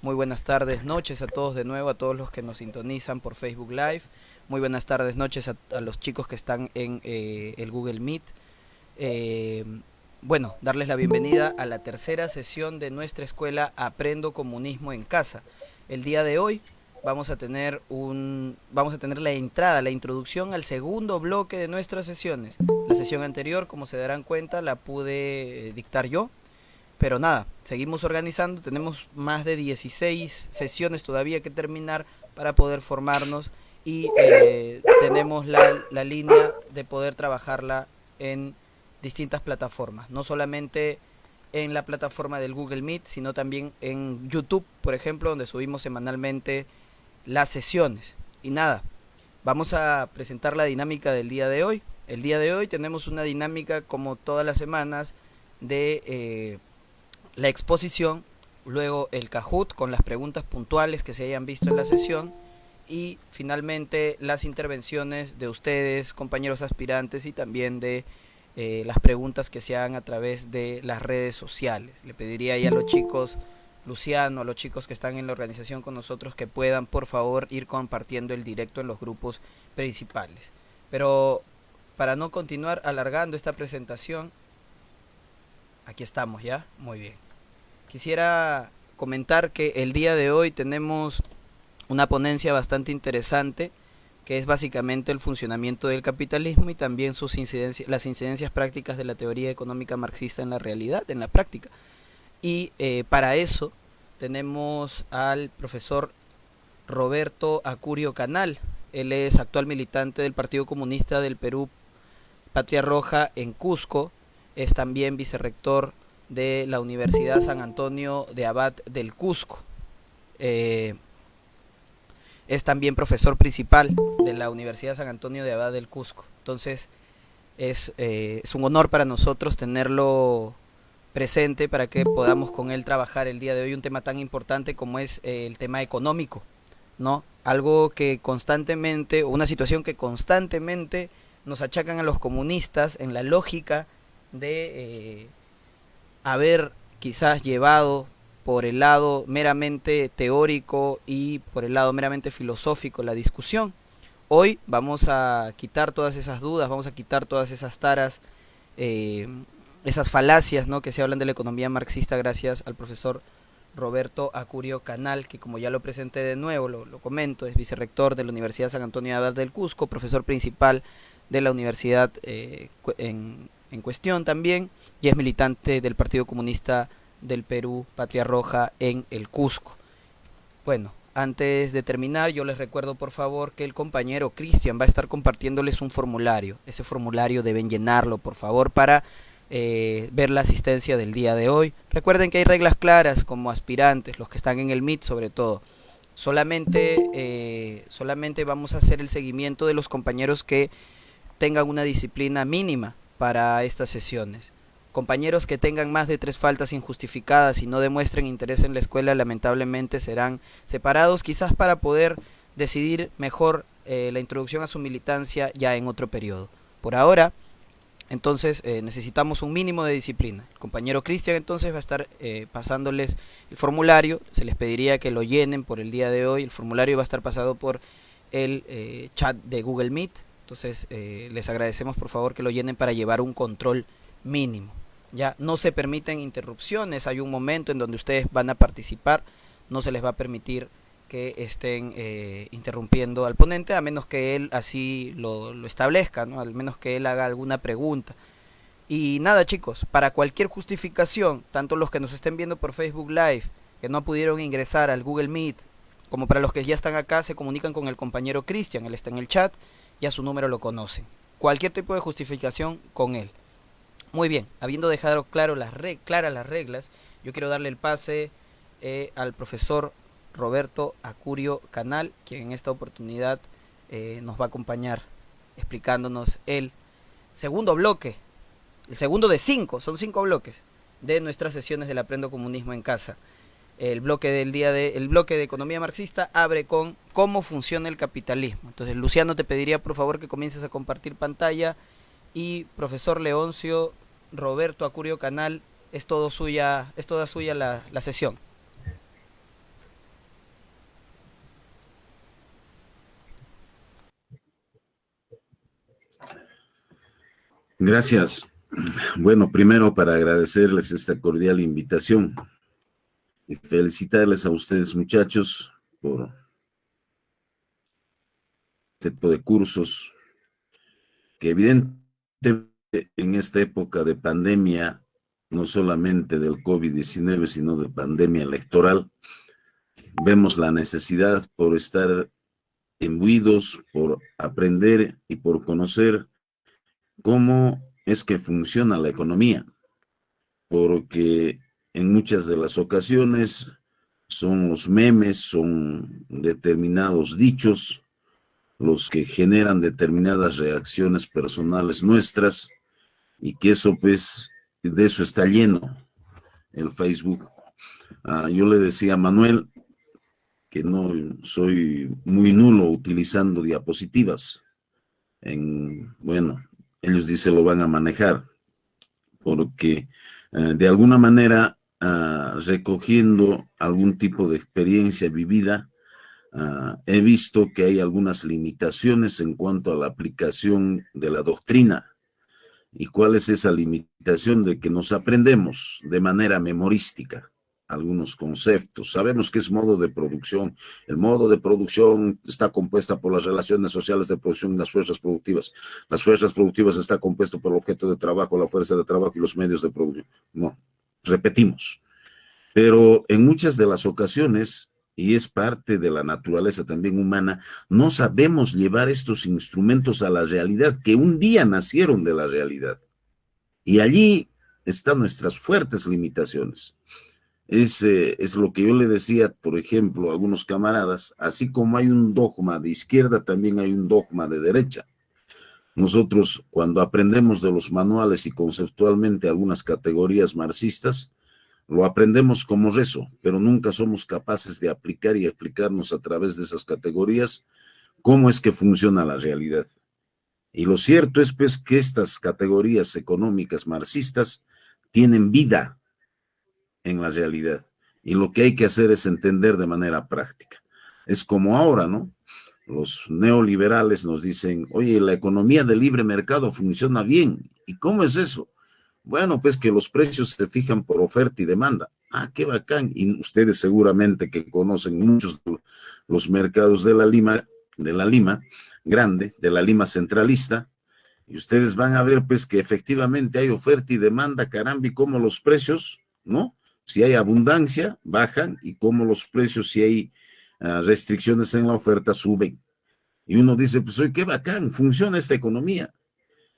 Muy buenas tardes, noches a todos de nuevo, a todos los que nos sintonizan por Facebook Live. Muy buenas tardes, noches a los chicos que están en el Google Meet. Eh, bueno, darles la bienvenida a la tercera sesión de nuestra escuela Aprendo Comunismo en Casa. El día de hoy vamos a tener la entrada, la introducción al segundo bloque de nuestras sesiones. La sesión anterior, como se darán cuenta, la pude dictar yo. Pero nada, seguimos organizando, tenemos más de 16 sesiones todavía que terminar para poder formarnos y tenemos la línea de poder trabajarla en distintas plataformas, no solamente en la plataforma del Google Meet, sino también en YouTube, por ejemplo, donde subimos semanalmente las sesiones. Y nada, vamos a presentar la dinámica del día de hoy. El día de hoy tenemos una dinámica como todas las semanas de la exposición, luego el Kahoot con las preguntas puntuales que se hayan visto en la sesión y finalmente las intervenciones de ustedes, compañeros aspirantes, y también de las preguntas que se hagan a través de las redes sociales. Le pediría ahí a los chicos, Luciano, a los chicos que están en la organización con nosotros, que puedan por favor ir compartiendo el directo en los grupos principales. Pero para no continuar alargando esta presentación, aquí estamos ya, muy bien. Quisiera comentar que el día de hoy tenemos una ponencia bastante interesante, que es básicamente el funcionamiento del capitalismo y también las incidencias prácticas de la teoría económica marxista en la realidad, en la práctica. Y para eso tenemos al profesor Roberto Acurio Canal. Él es actual militante del Partido Comunista del Perú, Patria Roja, en Cusco. Es también vicerrector de la Universidad San Antonio de Abad del Cusco. Es también profesor principal de la Universidad San Antonio de Abad del Cusco. Entonces es un honor para nosotros tenerlo presente para que podamos con él trabajar el día de hoy un tema tan importante como es el tema económico, ¿no? Algo que constantemente, una situación que constantemente nos achacan a los comunistas en la lógica de haber quizás llevado por el lado meramente teórico y por el lado meramente filosófico la discusión. Hoy vamos a quitar todas esas dudas, vamos a quitar todas esas taras, esas falacias, ¿no?, que se hablan de la economía marxista, gracias al profesor Roberto Acurio Canal, que como ya lo presenté de nuevo, lo comento, es vicerrector de la Universidad San Antonio de Abad del Cusco, profesor principal de la universidad en cuestión también, y es militante del Partido Comunista del Perú, Patria Roja, en el Cusco. Bueno, antes de terminar, yo les recuerdo por favor que el compañero Cristian va a estar compartiéndoles un formulario. Ese formulario deben llenarlo por favor para ver la asistencia del día de hoy. Recuerden que hay reglas claras como aspirantes, los que están en el Meet sobre todo. Solamente vamos a hacer el seguimiento de los compañeros que tengan una disciplina mínima para estas sesiones. Compañeros que tengan más de 3 faltas injustificadas y no demuestren interés en la escuela, lamentablemente serán separados, quizás para poder decidir mejor la introducción a su militancia ya en otro periodo. Por ahora, entonces necesitamos un mínimo de disciplina. El compañero Cristian entonces va a estar pasándoles el formulario, se les pediría que lo llenen por el día de hoy. El formulario va a estar pasado por el chat de Google Meet, entonces les agradecemos por favor que lo llenen para llevar un control mínimo. Ya no se permiten interrupciones, hay un momento en donde ustedes van a participar, no se les va a permitir que estén interrumpiendo al ponente, a menos que él así lo establezca, ¿no? Al menos que él haga alguna pregunta. Y nada chicos, para cualquier justificación, tanto los que nos estén viendo por Facebook Live, que no pudieron ingresar al Google Meet, como para los que ya están acá, se comunican con el compañero Cristian, él está en el chat, ya su número lo conocen. Cualquier tipo de justificación con él. Muy bien, habiendo dejado claras las reglas, yo quiero darle el pase al profesor Roberto Acurio Canal, quien en esta oportunidad nos va a acompañar explicándonos el segundo bloque, el segundo de 5, son 5 bloques de nuestras sesiones del Aprendo Comunismo en Casa. El bloque el bloque de economía marxista abre con cómo funciona el capitalismo. Entonces, Luciano, te pediría por favor que comiences a compartir pantalla. Y profesor Leoncio, Roberto Acurio Canal, es toda suya la sesión. Gracias. Bueno, primero para agradecerles esta cordial invitación y felicitarles a ustedes, muchachos, por este tipo de cursos que evidentemente en esta época de pandemia, no solamente del COVID-19, sino de pandemia electoral, vemos la necesidad por estar imbuidos, por aprender y por conocer cómo es que funciona la economía, porque en muchas de las ocasiones son los memes, son determinados dichos los que generan determinadas reacciones personales nuestras y que eso pues de eso está lleno el Facebook. Yo le decía a Manuel que no soy muy nulo utilizando diapositivas. Bueno, ellos dicen lo van a manejar porque de alguna manera recogiendo algún tipo de experiencia vivida, he visto que hay algunas limitaciones en cuanto a la aplicación de la doctrina. ¿Y cuál es esa limitación? De que nos aprendemos de manera memorística algunos conceptos. Sabemos que es modo de producción. El modo de producción está compuesta por las relaciones sociales de producción y las fuerzas productivas. Las fuerzas productivas está compuesto por el objeto de trabajo, la fuerza de trabajo y los medios de producción. No, repetimos. Pero en muchas de las ocasiones, y es parte de la naturaleza también humana, no sabemos llevar estos instrumentos a la realidad, que un día nacieron de la realidad. Y allí están nuestras fuertes limitaciones. Es lo que yo le decía, por ejemplo, a algunos camaradas, así como hay un dogma de izquierda, también hay un dogma de derecha. Nosotros, cuando aprendemos de los manuales y conceptualmente algunas categorías marxistas, lo aprendemos como rezo, pero nunca somos capaces de aplicar y explicarnos a través de esas categorías cómo es que funciona la realidad. Y lo cierto es pues que estas categorías económicas marxistas tienen vida en la realidad. Y lo que hay que hacer es entender de manera práctica. Es como ahora, ¿no? Los neoliberales nos dicen, oye, la economía de libre mercado funciona bien. ¿Y cómo es eso? Bueno, pues que los precios se fijan por oferta y demanda. Ah, qué bacán. Y ustedes seguramente que conocen muchos de los mercados de la Lima grande, de la Lima centralista, y ustedes van a ver pues que efectivamente hay oferta y demanda, caramba, y cómo los precios, ¿no? Si hay abundancia, bajan, y cómo los precios, si hay restricciones en la oferta, suben. Y uno dice, pues oye, qué bacán, funciona esta economía.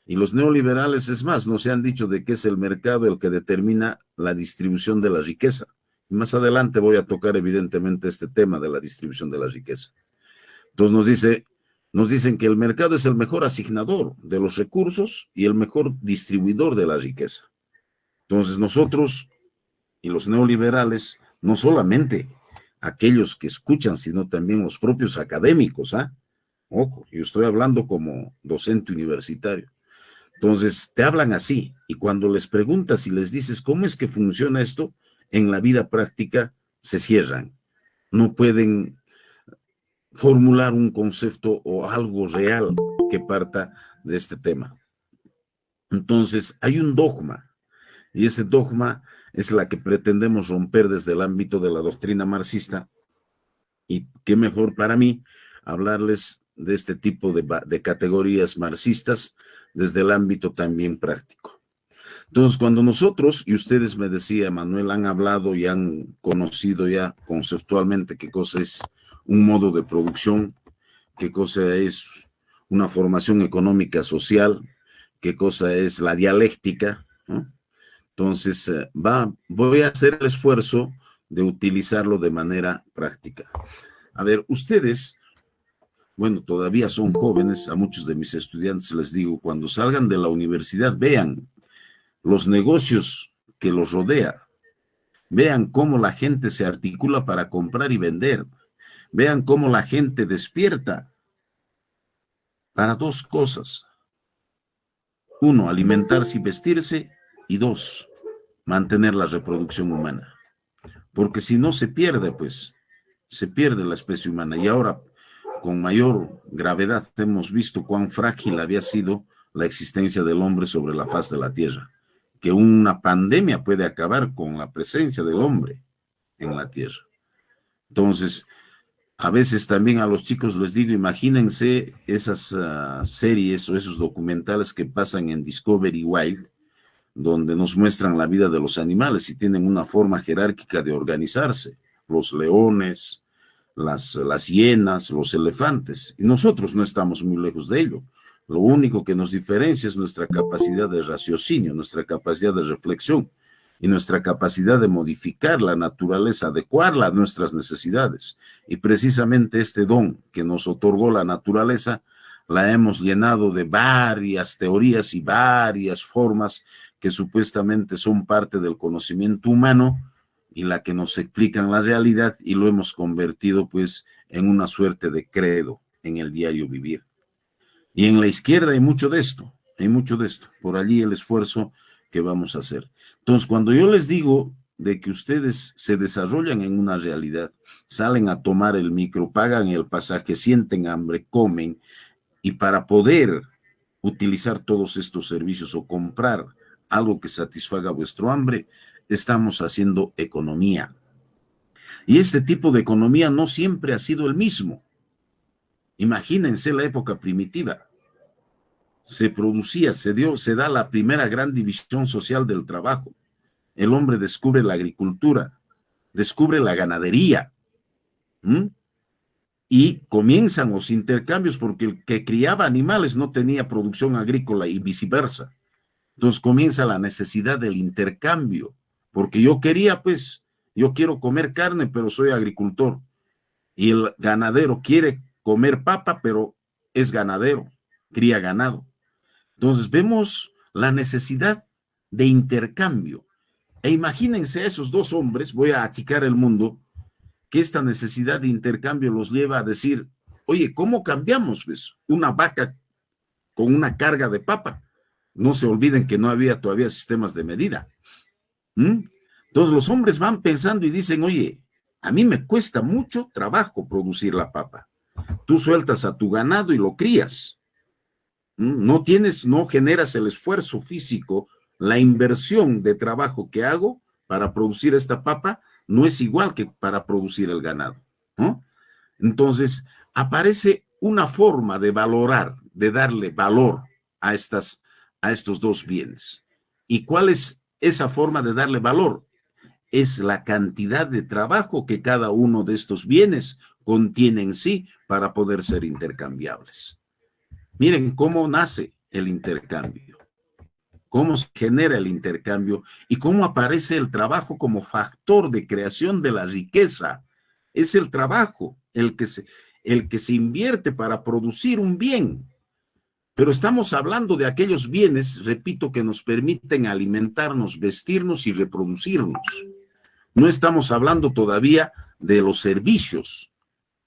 Y los neoliberales, es más, nos han dicho de que es el mercado el que determina la distribución de la riqueza. Y más adelante voy a tocar evidentemente este tema de la distribución de la riqueza. Entonces nos dicen que el mercado es el mejor asignador de los recursos y el mejor distribuidor de la riqueza. Entonces nosotros y los neoliberales, no solamente aquellos que escuchan, sino también los propios académicos, ¿ah? Ojo, yo estoy hablando como docente universitario. Entonces, te hablan así, y cuando les preguntas y les dices cómo es que funciona esto, en la vida práctica se cierran. No pueden formular un concepto o algo real que parta de este tema. Entonces, hay un dogma, y ese dogma es la que pretendemos romper desde el ámbito de la doctrina marxista, y qué mejor para mí hablarles de este tipo de categorías marxistas desde el ámbito también práctico. Entonces, cuando nosotros, y ustedes me decía, Manuel, han hablado y han conocido ya conceptualmente qué cosa es un modo de producción, qué cosa es una formación económica social, qué cosa es la dialéctica, ¿no? Entonces, voy a hacer el esfuerzo de utilizarlo de manera práctica. A ver, ustedes, bueno, todavía son jóvenes, a muchos de mis estudiantes les digo, cuando salgan de la universidad, vean los negocios que los rodea, vean cómo la gente se articula para comprar y vender, vean cómo la gente despierta para dos cosas. Uno, alimentarse y vestirse, y dos, mantener la reproducción humana. Porque si no se pierde, pues, se pierde la especie humana. Y ahora, con mayor gravedad, hemos visto cuán frágil había sido la existencia del hombre sobre la faz de la tierra, que una pandemia puede acabar con la presencia del hombre en la tierra. Entonces, a veces también a los chicos les digo, imagínense esas series o esos documentales que pasan en Discovery Wild, donde nos muestran la vida de los animales y tienen una forma jerárquica de organizarse. Los leones, las hienas, los elefantes. Y nosotros no estamos muy lejos de ello. Lo único que nos diferencia es nuestra capacidad de raciocinio, nuestra capacidad de reflexión y nuestra capacidad de modificar la naturaleza, adecuarla a nuestras necesidades. Y precisamente este don que nos otorgó la naturaleza, la hemos llenado de varias teorías y varias formas que supuestamente son parte del conocimiento humano y la que nos explican la realidad, y lo hemos convertido pues en una suerte de credo en el diario vivir. Y en la izquierda hay mucho de esto, por allí el esfuerzo que vamos a hacer. Entonces, cuando yo les digo de que ustedes se desarrollan en una realidad, salen a tomar el micro, pagan el pasaje, sienten hambre, comen, y para poder utilizar todos estos servicios o comprar algo que satisfaga vuestro hambre, estamos haciendo economía. Y este tipo de economía no siempre ha sido el mismo. Imagínense la época primitiva. Se producía, se da la primera gran división social del trabajo. El hombre descubre la agricultura, descubre la ganadería, y comienzan los intercambios porque el que criaba animales no tenía producción agrícola y viceversa. Entonces comienza la necesidad del intercambio, porque yo quiero comer carne, pero soy agricultor, y el ganadero quiere comer papa, pero es ganadero, cría ganado. Entonces vemos la necesidad de intercambio. E imagínense a esos dos hombres, voy a achicar el mundo, que esta necesidad de intercambio los lleva a decir, oye, ¿cómo cambiamos una vaca con una carga de papa? No se olviden que no había todavía sistemas de medida. Entonces los hombres van pensando y dicen, oye, a mí me cuesta mucho trabajo producir la papa. Tú sueltas a tu ganado y lo crías. No generas el esfuerzo físico, la inversión de trabajo que hago para producir esta papa no es igual que para producir el ganado, ¿no? Entonces, aparece una forma de valorar, de darle valor a estos dos bienes. ¿Y cuál es esa forma de darle valor? Es la cantidad de trabajo que cada uno de estos bienes contiene en sí para poder ser intercambiables. Miren cómo nace el intercambio, cómo se genera el intercambio y cómo aparece el trabajo como factor de creación de la riqueza. Es el trabajo el que se invierte para producir un bien. Pero estamos hablando de aquellos bienes, repito, que nos permiten alimentarnos, vestirnos y reproducirnos. No estamos hablando todavía de los servicios.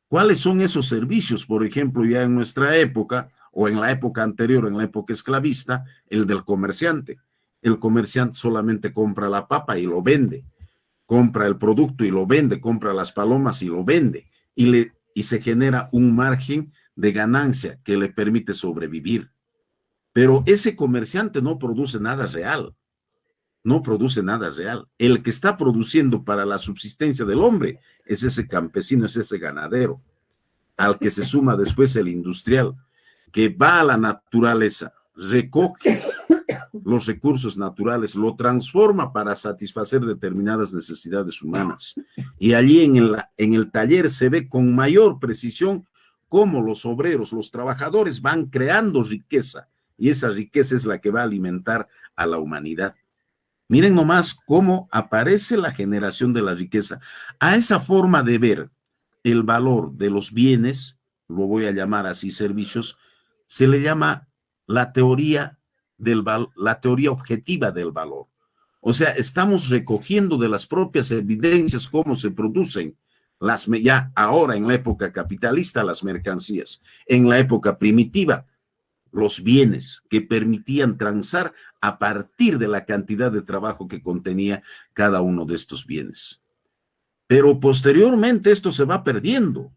¿Cuáles son esos servicios? Por ejemplo, ya en nuestra época, o en la época anterior, en la época esclavista, el del comerciante. El comerciante solamente compra la papa y lo vende, compra el producto y lo vende, compra las palomas y lo vende, y se genera un margen de ganancia que le permite sobrevivir. Pero ese comerciante no produce nada real, no produce nada real. El que está produciendo para la subsistencia del hombre es ese campesino, es ese ganadero, al que se suma después el industrial, que va a la naturaleza, recoge los recursos naturales, lo transforma para satisfacer determinadas necesidades humanas. Y allí en el taller se ve con mayor precisión cómo los obreros, los trabajadores van creando riqueza, y esa riqueza es la que va a alimentar a la humanidad. Miren nomás cómo aparece la generación de la riqueza. A esa forma de ver el valor de los bienes, lo voy a llamar así, servicios, se le llama la teoría objetiva del valor. O sea, estamos recogiendo de las propias evidencias cómo se producen ya ahora en la época capitalista las mercancías, en la época primitiva los bienes que permitían transar a partir de la cantidad de trabajo que contenía cada uno de estos bienes. Pero posteriormente esto se va perdiendo.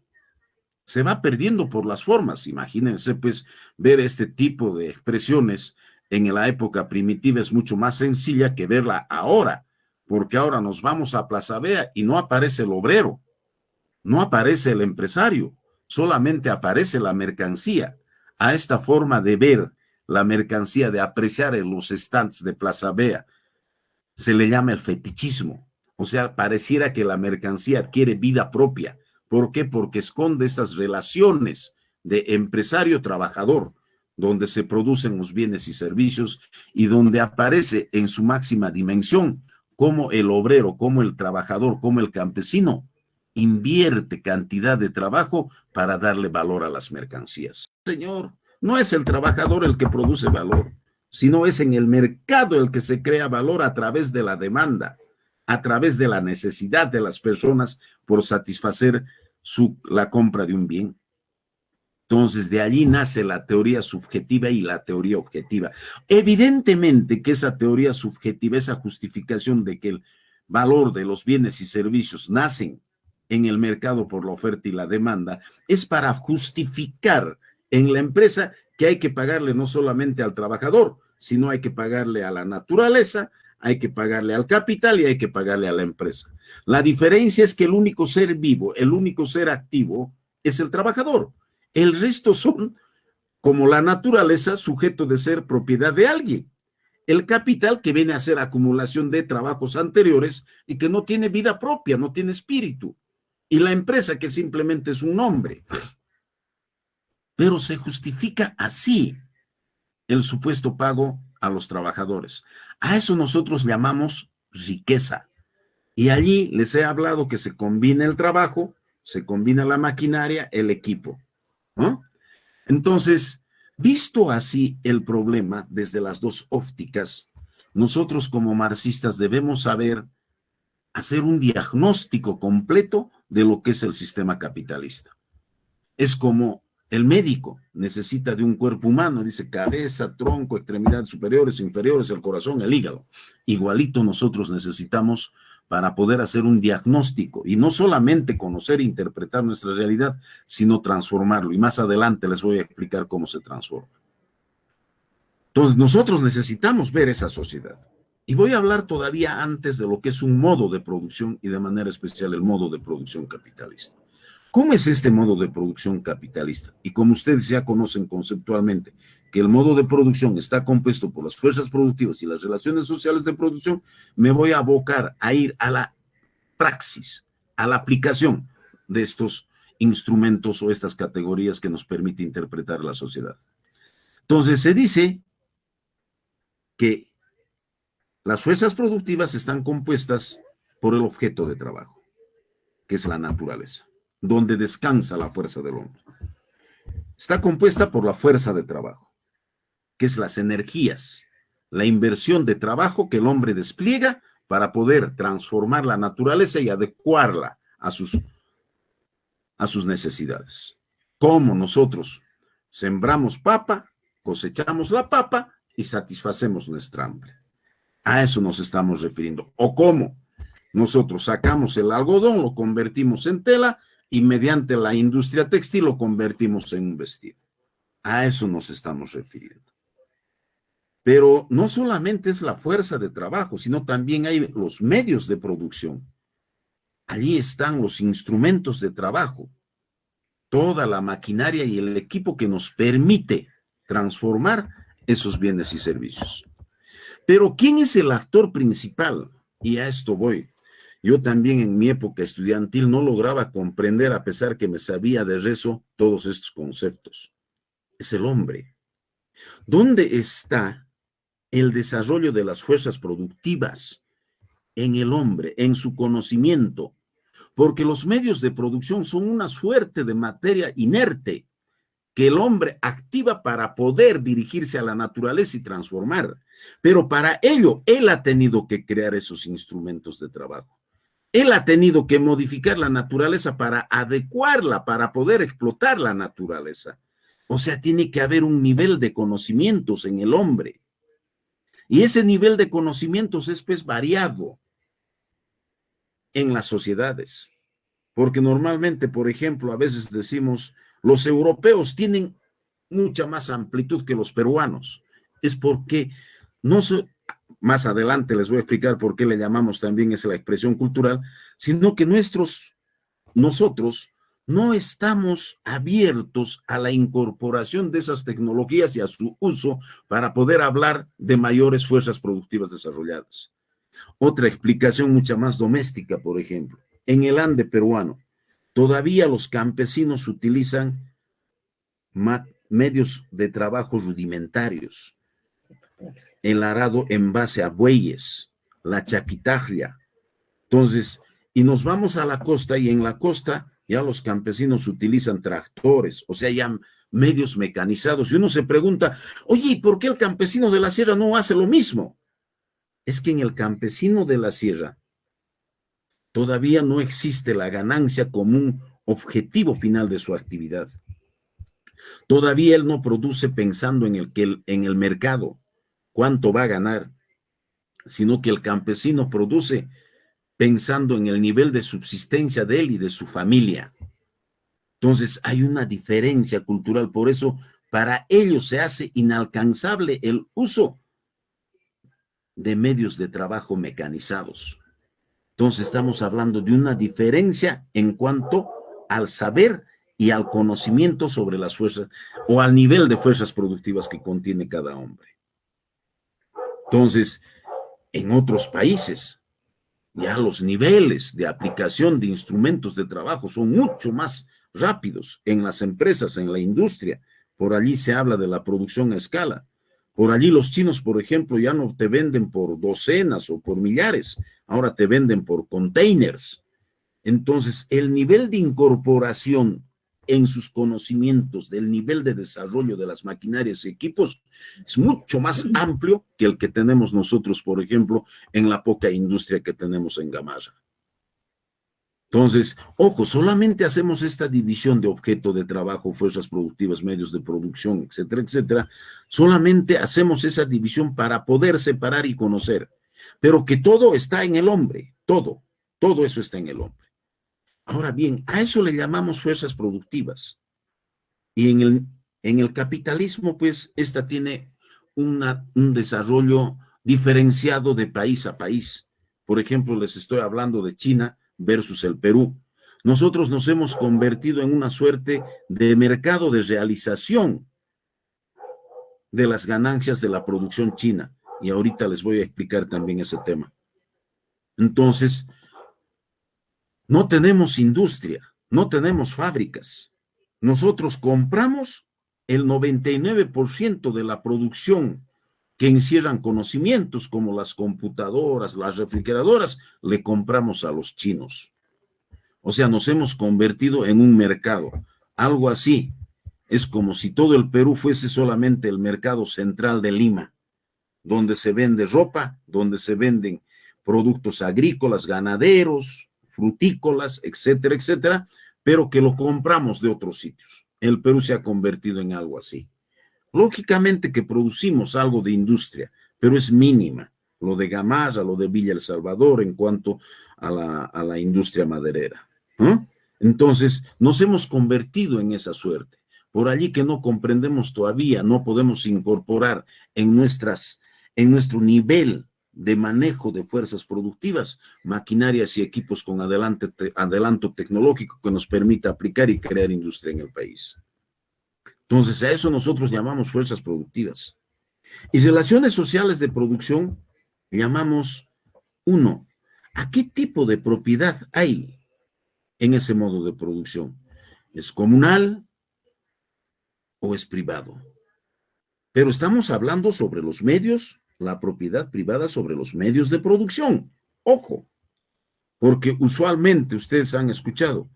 se va perdiendo por las formas. Imagínense, pues, ver este tipo de expresiones en la época primitiva es mucho más sencilla que verla ahora, porque ahora nos vamos a Plaza Vea y no aparece el obrero, no aparece el empresario, solamente aparece la mercancía. A esta forma de ver la mercancía, de apreciar en los stands de Plaza Vea, se le llama el fetichismo. O sea, pareciera que la mercancía adquiere vida propia. ¿Por qué? Porque esconde estas relaciones de empresario-trabajador, donde se producen los bienes y servicios y donde aparece en su máxima dimensión cómo el obrero, cómo el trabajador, cómo el campesino invierte cantidad de trabajo para darle valor a las mercancías. Señor, no es el trabajador el que produce valor, sino es en el mercado el que se crea valor a través de la demanda, a través de la necesidad de las personas por satisfacer la compra de un bien. Entonces, de allí nace la teoría subjetiva y la teoría objetiva. Evidentemente que esa teoría subjetiva, esa justificación de que el valor de los bienes y servicios nacen en el mercado por la oferta y la demanda, es para justificar en la empresa que hay que pagarle no solamente al trabajador, sino hay que pagarle a la naturaleza, hay que pagarle al capital y hay que pagarle a la empresa. La diferencia es que el único ser vivo, el único ser activo es el trabajador. El resto son, como la naturaleza, sujeto de ser propiedad de alguien. El capital que viene a ser acumulación de trabajos anteriores y que no tiene vida propia, no tiene espíritu. Y la empresa que simplemente es un nombre. Pero se justifica así el supuesto pago a los trabajadores. A eso nosotros llamamos riqueza. Y allí les he hablado que se combina el trabajo, se combina la maquinaria, el equipo, ¿no? Entonces, visto así el problema desde las dos ópticas, nosotros como marxistas debemos saber hacer un diagnóstico completo de lo que es el sistema capitalista. Es como el médico necesita de un cuerpo humano, dice cabeza, tronco, extremidades superiores, inferiores, el corazón, el hígado. Igualito nosotros necesitamos para poder hacer un diagnóstico y no solamente conocer e interpretar nuestra realidad, sino transformarlo. Y más adelante les voy a explicar cómo se transforma. Entonces nosotros necesitamos ver esa sociedad. Y voy a hablar todavía antes de lo que es un modo de producción y de manera especial el modo de producción capitalista. ¿Cómo es este modo de producción capitalista? Y como ustedes ya conocen conceptualmente que el modo de producción está compuesto por las fuerzas productivas y las relaciones sociales de producción, me voy a abocar a ir a la praxis, a la aplicación de estos instrumentos o estas categorías que nos permite interpretar la sociedad. Entonces se dice que las fuerzas productivas están compuestas por el objeto de trabajo, que es la naturaleza, donde descansa la fuerza del hombre. Está compuesta por la fuerza de trabajo, que es las energías, la inversión de trabajo que el hombre despliega para poder transformar la naturaleza y adecuarla a sus necesidades. Como nosotros sembramos papa, cosechamos la papa y satisfacemos nuestra hambre. A eso nos estamos refiriendo. O cómo nosotros sacamos el algodón, lo convertimos en tela y mediante la industria textil lo convertimos en un vestido. A eso nos estamos refiriendo. Pero no solamente es la fuerza de trabajo, sino también hay los medios de producción. Allí están los instrumentos de trabajo, toda la maquinaria y el equipo que nos permite transformar esos bienes y servicios. Pero ¿quién es el actor principal? Y a esto voy. Yo también en mi época estudiantil no lograba comprender, a pesar que me sabía de rezo, todos estos conceptos. Es el hombre. ¿Dónde está el desarrollo de las fuerzas productivas? En el hombre, en su conocimiento. Porque los medios de producción son una suerte de materia inerte que el hombre activa para poder dirigirse a la naturaleza y transformar. Pero para ello, él ha tenido que crear esos instrumentos de trabajo. Él ha tenido que modificar la naturaleza para adecuarla, para poder explotar la naturaleza. O sea, tiene que haber un nivel de conocimientos en el hombre. Y ese nivel de conocimientos es pues variado en las sociedades. porque normalmente, por ejemplo, a veces decimos, los europeos tienen mucha más amplitud que los peruanos. Es porque no so, más adelante les voy a explicar por qué le llamamos también esa la expresión cultural, sino que nosotros no estamos abiertos a la incorporación de esas tecnologías y a su uso para poder hablar de mayores fuerzas productivas desarrolladas. Otra explicación mucha más doméstica, por ejemplo, en el Ande peruano, todavía los campesinos utilizan medios de trabajo rudimentarios, el arado en base a bueyes, la chaquitaglia. Entonces, y nos vamos a la costa y en la costa ya los campesinos utilizan tractores, o sea, ya medios mecanizados. Y uno se pregunta, oye, ¿y por qué el campesino de la sierra no hace lo mismo? Es que en el campesino de la sierra todavía no existe la ganancia como un objetivo final de su actividad. Todavía él no produce pensando en el mercado, cuánto va a ganar, sino que el campesino produce pensando en el nivel de subsistencia de él y de su familia. Entonces hay una diferencia cultural, por eso para ellos se hace inalcanzable el uso de medios de trabajo mecanizados. Entonces estamos hablando de una diferencia en cuanto al saber y al conocimiento sobre las fuerzas o al nivel de fuerzas productivas que contiene cada hombre. Entonces, en otros países, ya los niveles de aplicación de instrumentos de trabajo son mucho más rápidos en las empresas, en la industria. Por allí se habla de la producción a escala. Por allí los chinos, por ejemplo, ya no te venden por docenas o por millares, ahora te venden por containers. Entonces, el nivel de incorporación en sus conocimientos del nivel de desarrollo de las maquinarias y equipos es mucho más amplio que el que tenemos nosotros, por ejemplo, en la poca industria que tenemos en Gamarra. Entonces, ojo, solamente hacemos esta división de objeto de trabajo, fuerzas productivas, medios de producción, etcétera, etcétera. Solamente hacemos esa división para poder separar y conocer, pero que todo está en el hombre, todo eso está en el hombre. Ahora bien, a eso le llamamos fuerzas productivas. Y en el capitalismo, pues, esta tiene un desarrollo diferenciado de país a país. Por ejemplo, les estoy hablando de China versus el Perú. Nosotros nos hemos convertido en una suerte de mercado de realización de las ganancias de la producción china. Y ahorita les voy a explicar también ese tema. Entonces, no tenemos industria, no tenemos fábricas. Nosotros compramos el 99% de la producción que encierran conocimientos como las computadoras, las refrigeradoras, le compramos a los chinos. O sea, nos hemos convertido en un mercado. Algo así. Es como si todo el Perú fuese solamente el mercado central de Lima, donde se vende ropa, donde se venden productos agrícolas, ganaderos, frutícolas, etcétera, etcétera, pero que lo compramos de otros sitios. El Perú se ha convertido en algo así. Lógicamente que producimos algo de industria, pero es mínima. Lo de Gamarra, lo de Villa El Salvador en cuanto a la industria maderera. Entonces, nos hemos convertido en esa suerte. Por allí que no comprendemos todavía, no podemos incorporar en nuestro nivel de manejo de fuerzas productivas, maquinarias y equipos con adelanto tecnológico que nos permita aplicar y crear industria en el país. Entonces, a eso nosotros llamamos fuerzas productivas. Y relaciones sociales de producción llamamos, uno, ¿a qué tipo de propiedad hay en ese modo de producción? ¿Es comunal o es privado? Pero estamos hablando sobre los medios, la propiedad privada sobre los medios de producción. Ojo, porque usualmente ustedes han escuchado,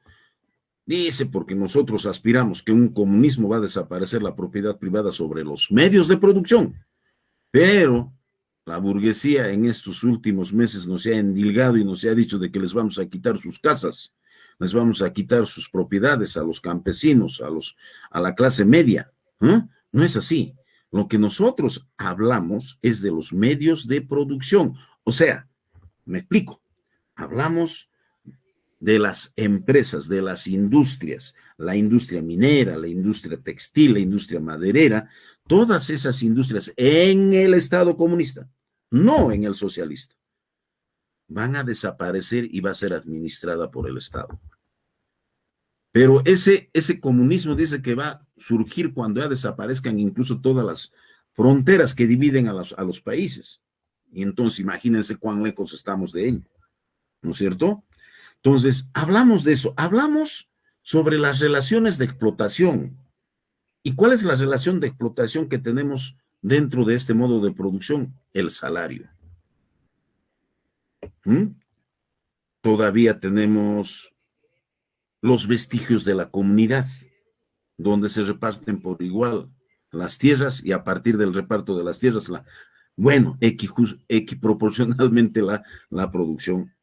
dice porque nosotros aspiramos que un comunismo va a desaparecer la propiedad privada sobre los medios de producción, pero la burguesía en estos últimos meses nos ha endilgado y nos ha dicho de que les vamos a quitar sus casas, les vamos a quitar sus propiedades a los campesinos, a la clase media. No es así. Lo que nosotros hablamos es de los medios de producción. O sea, me explico, hablamos de las empresas, de las industrias, la industria minera, la industria textil, la industria maderera, todas esas industrias en el Estado comunista, no en el socialista, van a desaparecer y va a ser administrada por el Estado. Pero ese comunismo dice que va a surgir cuando ya desaparezcan incluso todas las fronteras que dividen a los países. Y entonces imagínense cuán lejos estamos de ello, ¿no es cierto? Entonces, hablamos de eso, hablamos sobre las relaciones de explotación. ¿Y cuál es la relación de explotación que tenemos dentro de este modo de producción? El salario. Todavía tenemos los vestigios de la comunidad, donde se reparten por igual las tierras y a partir del reparto de las tierras, equiproporcionalmente la producción.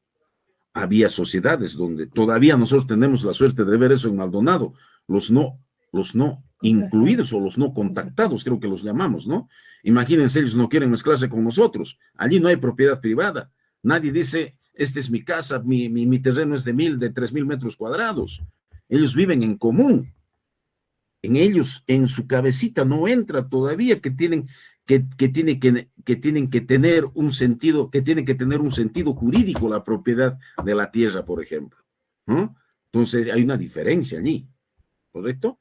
Había sociedades donde todavía nosotros tenemos la suerte de ver eso en Maldonado, los no incluidos o los no contactados, creo que los llamamos, ¿no? Imagínense, ellos no quieren mezclarse con nosotros, allí no hay propiedad privada, nadie dice, esta es mi casa, mi terreno es de 3.000 metros cuadrados, ellos viven en común, en ellos, en su cabecita no entra todavía que tienen que tener un sentido, que tiene que tener un sentido jurídico la propiedad de la tierra, por ejemplo, ¿no? Entonces hay una diferencia allí, ¿correcto?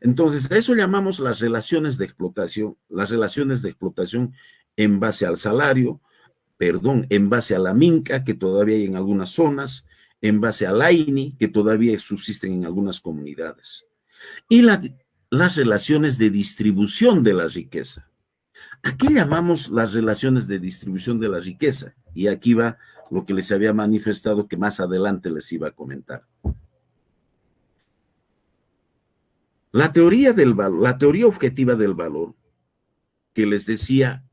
Entonces a eso llamamos las relaciones de explotación en base al salario, en base a la minca, que todavía hay en algunas zonas, en base al AINI, que todavía subsisten en algunas comunidades, y las relaciones de distribución de la riqueza. ¿A qué llamamos las relaciones de distribución de la riqueza? Y aquí va lo que les había manifestado que más adelante les iba a comentar. La teoría objetiva del valor, que les decía,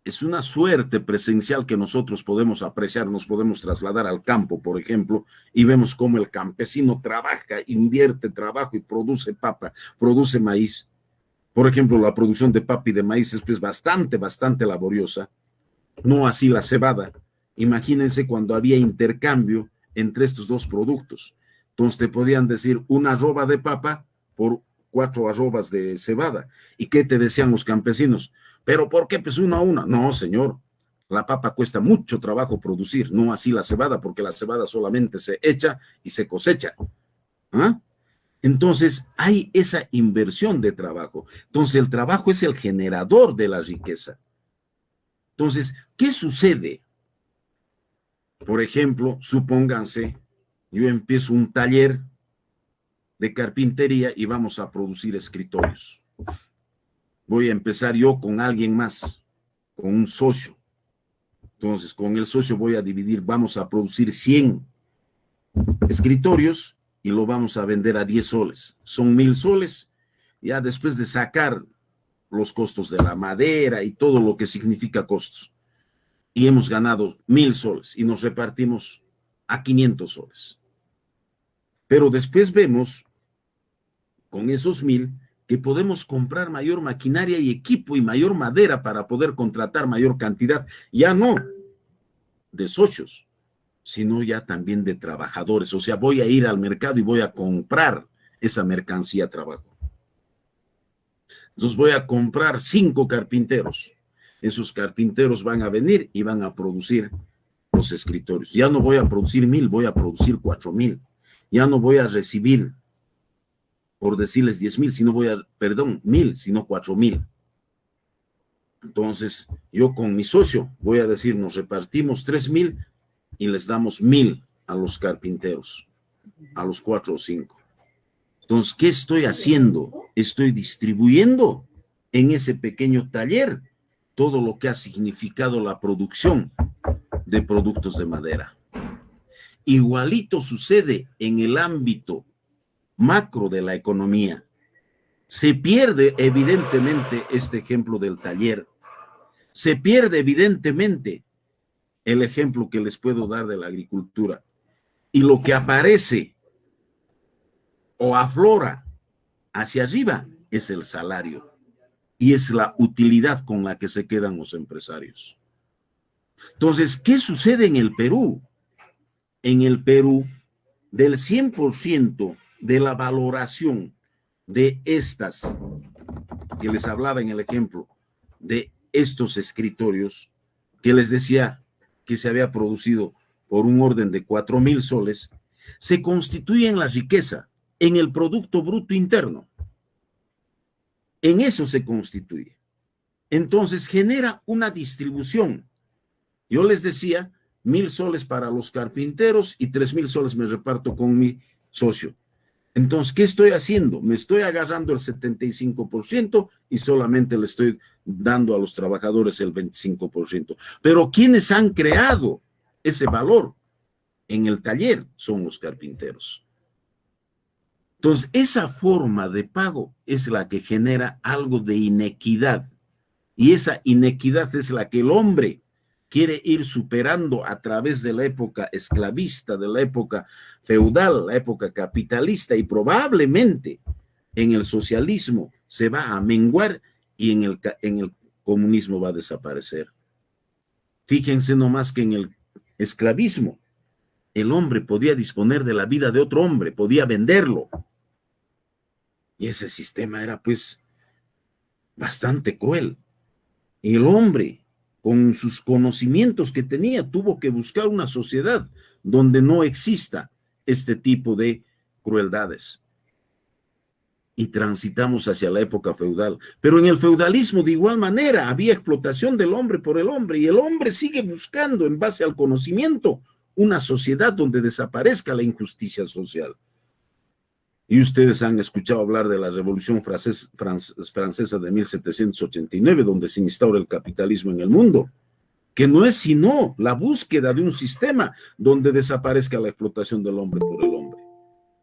es una suerte presencial que nosotros podemos apreciar, nos podemos trasladar al campo, por ejemplo, y vemos cómo el campesino trabaja, invierte trabajo y produce papa, produce maíz. Por ejemplo, la producción de papa y de maíz es pues bastante laboriosa, no así la cebada. Imagínense cuando había intercambio entre estos dos productos. Entonces te podían decir una arroba de papa por 4 arrobas de cebada. ¿Y qué te decían los campesinos? ¿Pero por qué? Pues 1 a 1. No, señor, la papa cuesta mucho trabajo producir, no así la cebada, porque la cebada solamente se echa y se cosecha. ¿Ah? Entonces, hay esa inversión de trabajo. Entonces, el trabajo es el generador de la riqueza. Entonces, ¿qué sucede? Por ejemplo, supónganse, yo empiezo un taller de carpintería y vamos a producir escritorios. Voy a empezar yo con alguien más, con un socio. Entonces, con el socio voy a dividir, vamos a producir 100 escritorios y lo vamos a vender a 10 soles. Son 1.000 soles, ya después de sacar los costos de la madera y todo lo que significa costos. Y hemos ganado 1.000 soles y nos repartimos a 500 soles. Pero después vemos, con esos 1.000, que podemos comprar mayor maquinaria y equipo y mayor madera para poder contratar mayor cantidad, ya no de socios, sino ya también de trabajadores. O sea, voy a ir al mercado y voy a comprar esa mercancía a trabajo. Entonces voy a comprar 5 carpinteros. Esos carpinteros van a venir y van a producir los escritorios. Ya no voy a producir 1.000, voy a producir 4.000. Ya no voy a recibir, por decirles 10.000, sino 1.000, sino 4.000. Entonces, yo con mi socio voy a decir, nos repartimos 3.000 y les damos 1.000 a los carpinteros, a los 4 o 5. Entonces, ¿qué estoy haciendo? Estoy distribuyendo en ese pequeño taller todo lo que ha significado la producción de productos de madera. Igualito sucede en el ámbito macro de la economía. Se pierde evidentemente este ejemplo del taller. Se pierde evidentemente el ejemplo que les puedo dar de la agricultura. Y lo que aparece o aflora hacia arriba es el salario y es la utilidad con la que se quedan los empresarios. Entonces, ¿qué sucede en el Perú? En el Perú del 100% de la valoración de estas, que les hablaba en el ejemplo, de estos escritorios, que les decía que se había producido por un orden de 4.000 soles, se constituye en la riqueza, en el Producto Bruto Interno. En eso se constituye. Entonces genera una distribución. Yo les decía, 1.000 soles para los carpinteros y 3.000 soles me reparto con mi socio. Entonces, ¿qué estoy haciendo? Me estoy agarrando el 75% y solamente le estoy dando a los trabajadores el 25%. Pero ¿quiénes han creado ese valor en el taller? Son los carpinteros. Entonces, esa forma de pago es la que genera algo de inequidad. Y esa inequidad es la que el hombre quiere ir superando a través de la época esclavista, de la época feudal, la época capitalista, y probablemente en el socialismo se va a menguar y en el comunismo va a desaparecer. Fíjense nomás que en el esclavismo el hombre podía disponer de la vida de otro hombre, podía venderlo. Y ese sistema era pues bastante cruel. Y el hombre, con sus conocimientos que tenía, tuvo que buscar una sociedad donde no exista este tipo de crueldades. Y transitamos hacia la época feudal. Pero en el feudalismo, de igual manera, había explotación del hombre por el hombre, y el hombre sigue buscando, en base al conocimiento, una sociedad donde desaparezca la injusticia social. Y ustedes han escuchado hablar de la Revolución Francesa de 1789, donde se instaura el capitalismo en el mundo, que no es sino la búsqueda de un sistema donde desaparezca la explotación del hombre por el hombre.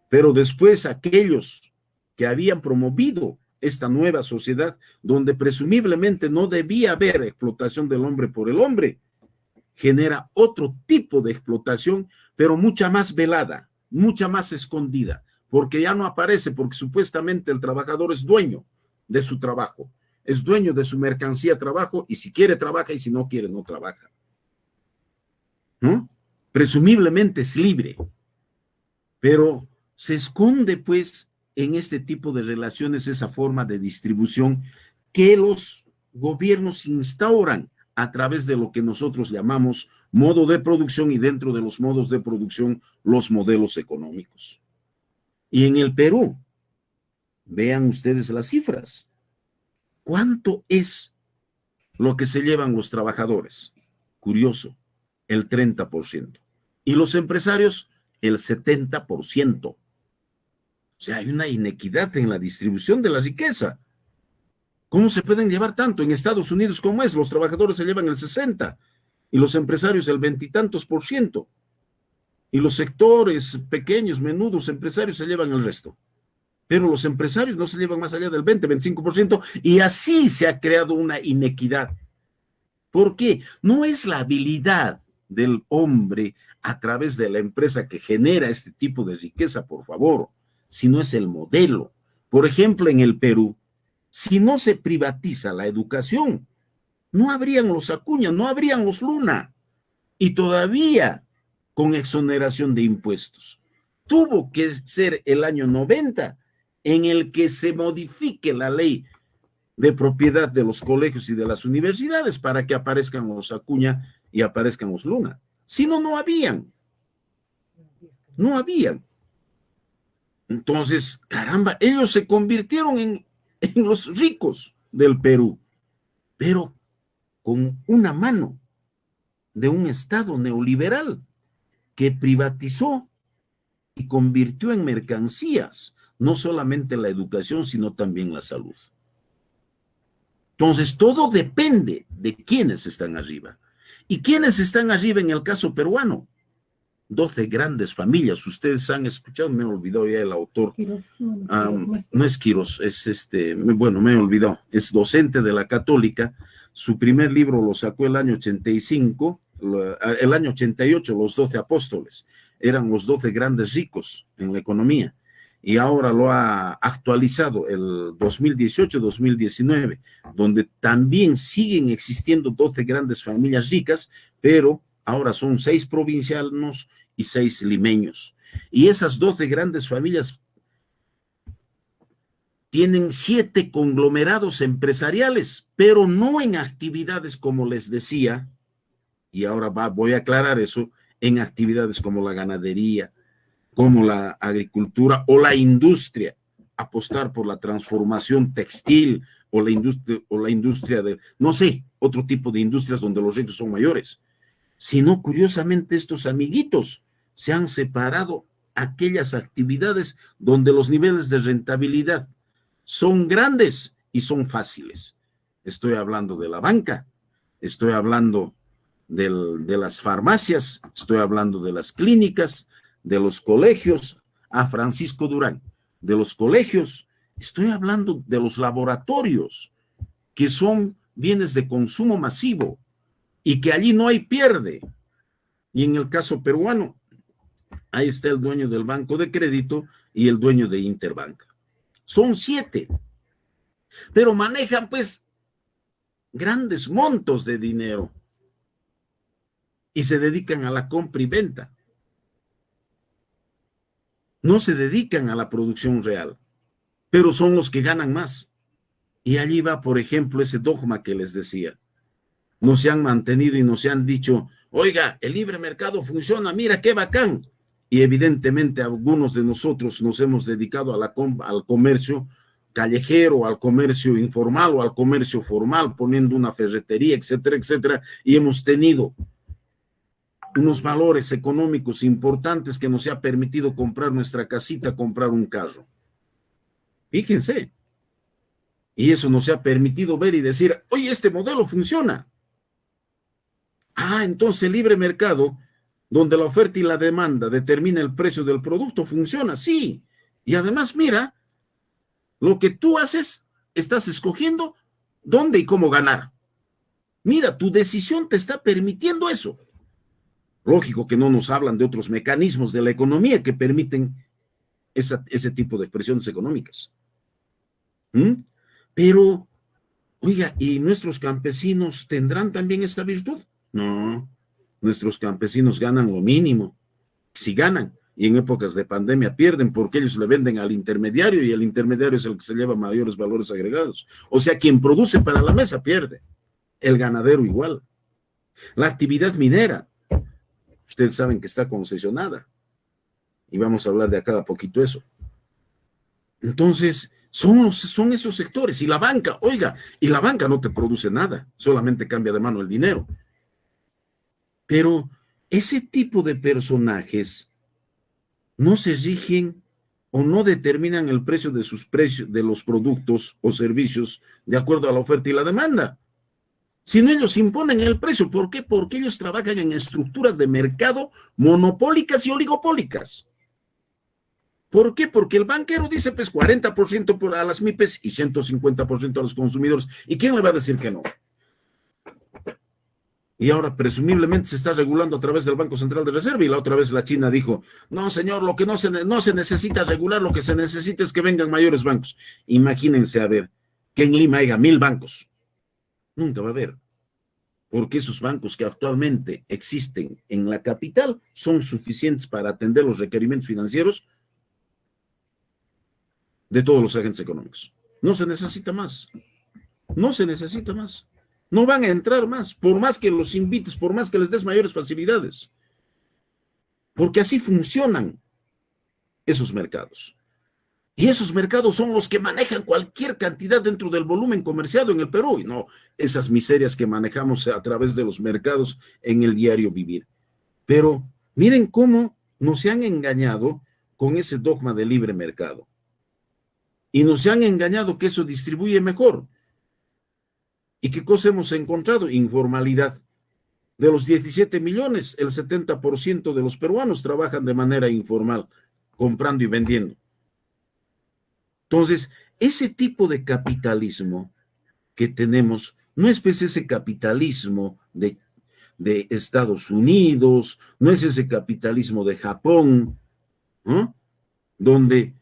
Pero después aquellos que habían promovido esta nueva sociedad, donde presumiblemente no debía haber explotación del hombre por el hombre, genera otro tipo de explotación, pero mucha más velada, mucha más escondida, porque ya no aparece, porque supuestamente el trabajador es dueño de su trabajo, es dueño de su mercancía trabajo, y si quiere trabaja y si no quiere no trabaja, ¿no? Presumiblemente es libre, pero se esconde pues en este tipo de relaciones esa forma de distribución que los gobiernos instauran a través de lo que nosotros llamamos modo de producción, y dentro de los modos de producción los modelos económicos. Y en el Perú, vean ustedes las cifras. ¿Cuánto es lo que se llevan los trabajadores? Curioso, el 30%. Y los empresarios, el 70%. O sea, hay una inequidad en la distribución de la riqueza. ¿Cómo se pueden llevar tanto? En Estados Unidos, ¿cómo es? Los trabajadores se llevan el 60% y los empresarios el 20 y tantos %. Y los sectores pequeños, menudos, empresarios se llevan el resto. Pero los empresarios no se llevan más allá del 20, 25%, y así se ha creado una inequidad. ¿Por qué? No es la habilidad del hombre a través de la empresa que genera este tipo de riqueza, por favor, sino es el modelo. Por ejemplo, en el Perú, si no se privatiza la educación, no habrían los Acuña, no habrían los Luna, y todavía con exoneración de impuestos. Tuvo que ser el año 90 en el que se modifique la ley de propiedad de los colegios y de las universidades para que aparezcan los Acuña y aparezcan los Luna. Si no, no habían. No habían. Entonces, caramba, ellos se convirtieron en los ricos del Perú, pero con una mano de un Estado neoliberal que privatizó y convirtió en mercancías no solamente la educación, sino también la salud. Entonces, todo depende de quiénes están arriba. ¿Y quiénes están arriba en el caso peruano? 12 grandes familias. Ustedes han escuchado, me he olvidado ya el autor. No es Quirós, es bueno, me he olvidado. Es docente de la Católica. Su primer libro lo sacó el año 85, el año 88, Los 12 Apóstoles. Eran los 12 grandes ricos en la economía. Y ahora lo ha actualizado el 2018-2019, donde también siguen existiendo 12 grandes familias ricas, pero ahora son 6 provincianos y 6 limeños. Y esas 12 grandes familias tienen 7 conglomerados empresariales, pero no en actividades como les decía, y ahora voy a aclarar eso, en actividades como la ganadería, como la agricultura o la industria, apostar por la transformación textil o la industria de, no sé, otro tipo de industrias donde los riesgos son mayores, sino curiosamente estos amiguitos se han separado aquellas actividades donde los niveles de rentabilidad son grandes y son fáciles. Estoy hablando de la banca, estoy hablando de las farmacias, estoy hablando de las clínicas, de los colegios, a Francisco Durán, de los colegios, estoy hablando de los laboratorios, que son bienes de consumo masivo y que allí no hay pierde. Y en el caso peruano, ahí está el dueño del Banco de Crédito y el dueño de Interbank. Son 7, pero manejan pues grandes montos de dinero y se dedican a la compra y venta. No se dedican a la producción real, pero son los que ganan más. Y allí va, por ejemplo, ese dogma que les decía. No se han mantenido y no se han dicho, oiga, el libre mercado funciona, mira qué bacán. Y evidentemente algunos de nosotros nos hemos dedicado al comercio callejero, al comercio informal o al comercio formal, poniendo una ferretería, etcétera, etcétera, y hemos tenido unos valores económicos importantes que nos ha permitido comprar nuestra casita, comprar un carro. Fíjense. Y eso nos ha permitido ver y decir, oye, este modelo funciona. Ah, entonces el libre mercado, donde la oferta y la demanda determina el precio del producto, funciona, sí. Y además, mira, lo que tú haces, estás escogiendo dónde y cómo ganar. Mira, tu decisión te está permitiendo eso. Lógico que no nos hablan de otros mecanismos de la economía que permiten ese tipo de expresiones económicas. Pero, oiga, ¿y nuestros campesinos tendrán también esta virtud? No, nuestros campesinos ganan lo mínimo. Si ganan, y en épocas de pandemia pierden porque ellos le venden al intermediario y el intermediario es el que se lleva mayores valores agregados. O sea, quien produce para la mesa pierde. El ganadero igual. La actividad minera, ustedes saben que está concesionada. Y vamos a hablar de a cada poquito eso. Entonces, son esos sectores. Y la banca, oiga, y la banca no te produce nada, solamente cambia de mano el dinero. Pero ese tipo de personajes no se rigen o no determinan el precio de sus precios, de los productos o servicios de acuerdo a la oferta y la demanda. Sino ellos imponen el precio. ¿Por qué? Porque ellos trabajan en estructuras de mercado monopólicas y oligopólicas. ¿Por qué? Porque el banquero dice pues 40% a las MIPES y 150% a los consumidores. ¿Y quién le va a decir que no? Y ahora presumiblemente se está regulando a través del Banco Central de Reserva y la otra vez la China dijo, no señor, lo que no se necesita regular, lo que se necesita es que vengan mayores bancos. Imagínense a ver, que en Lima haya 1000 bancos. Nunca va a haber. Porque esos bancos que actualmente existen en la capital son suficientes para atender los requerimientos financieros de todos los agentes económicos. No se necesita más. No se necesita más. No van a entrar más, por más que los invites, por más que les des mayores facilidades. Porque así funcionan esos mercados. Y esos mercados son los que manejan cualquier cantidad dentro del volumen comerciado en el Perú, y no esas miserias que manejamos a través de los mercados en el diario vivir. Pero miren cómo nos han engañado con ese dogma de libre mercado. Y nos han engañado que eso distribuye mejor. ¿Y qué cosa hemos encontrado? Informalidad. De los 17 millones, el 70% de los peruanos trabajan de manera informal, comprando y vendiendo. Entonces, ese tipo de capitalismo que tenemos, no es pues ese capitalismo de Estados Unidos, no es ese capitalismo de Japón, ¿no? Donde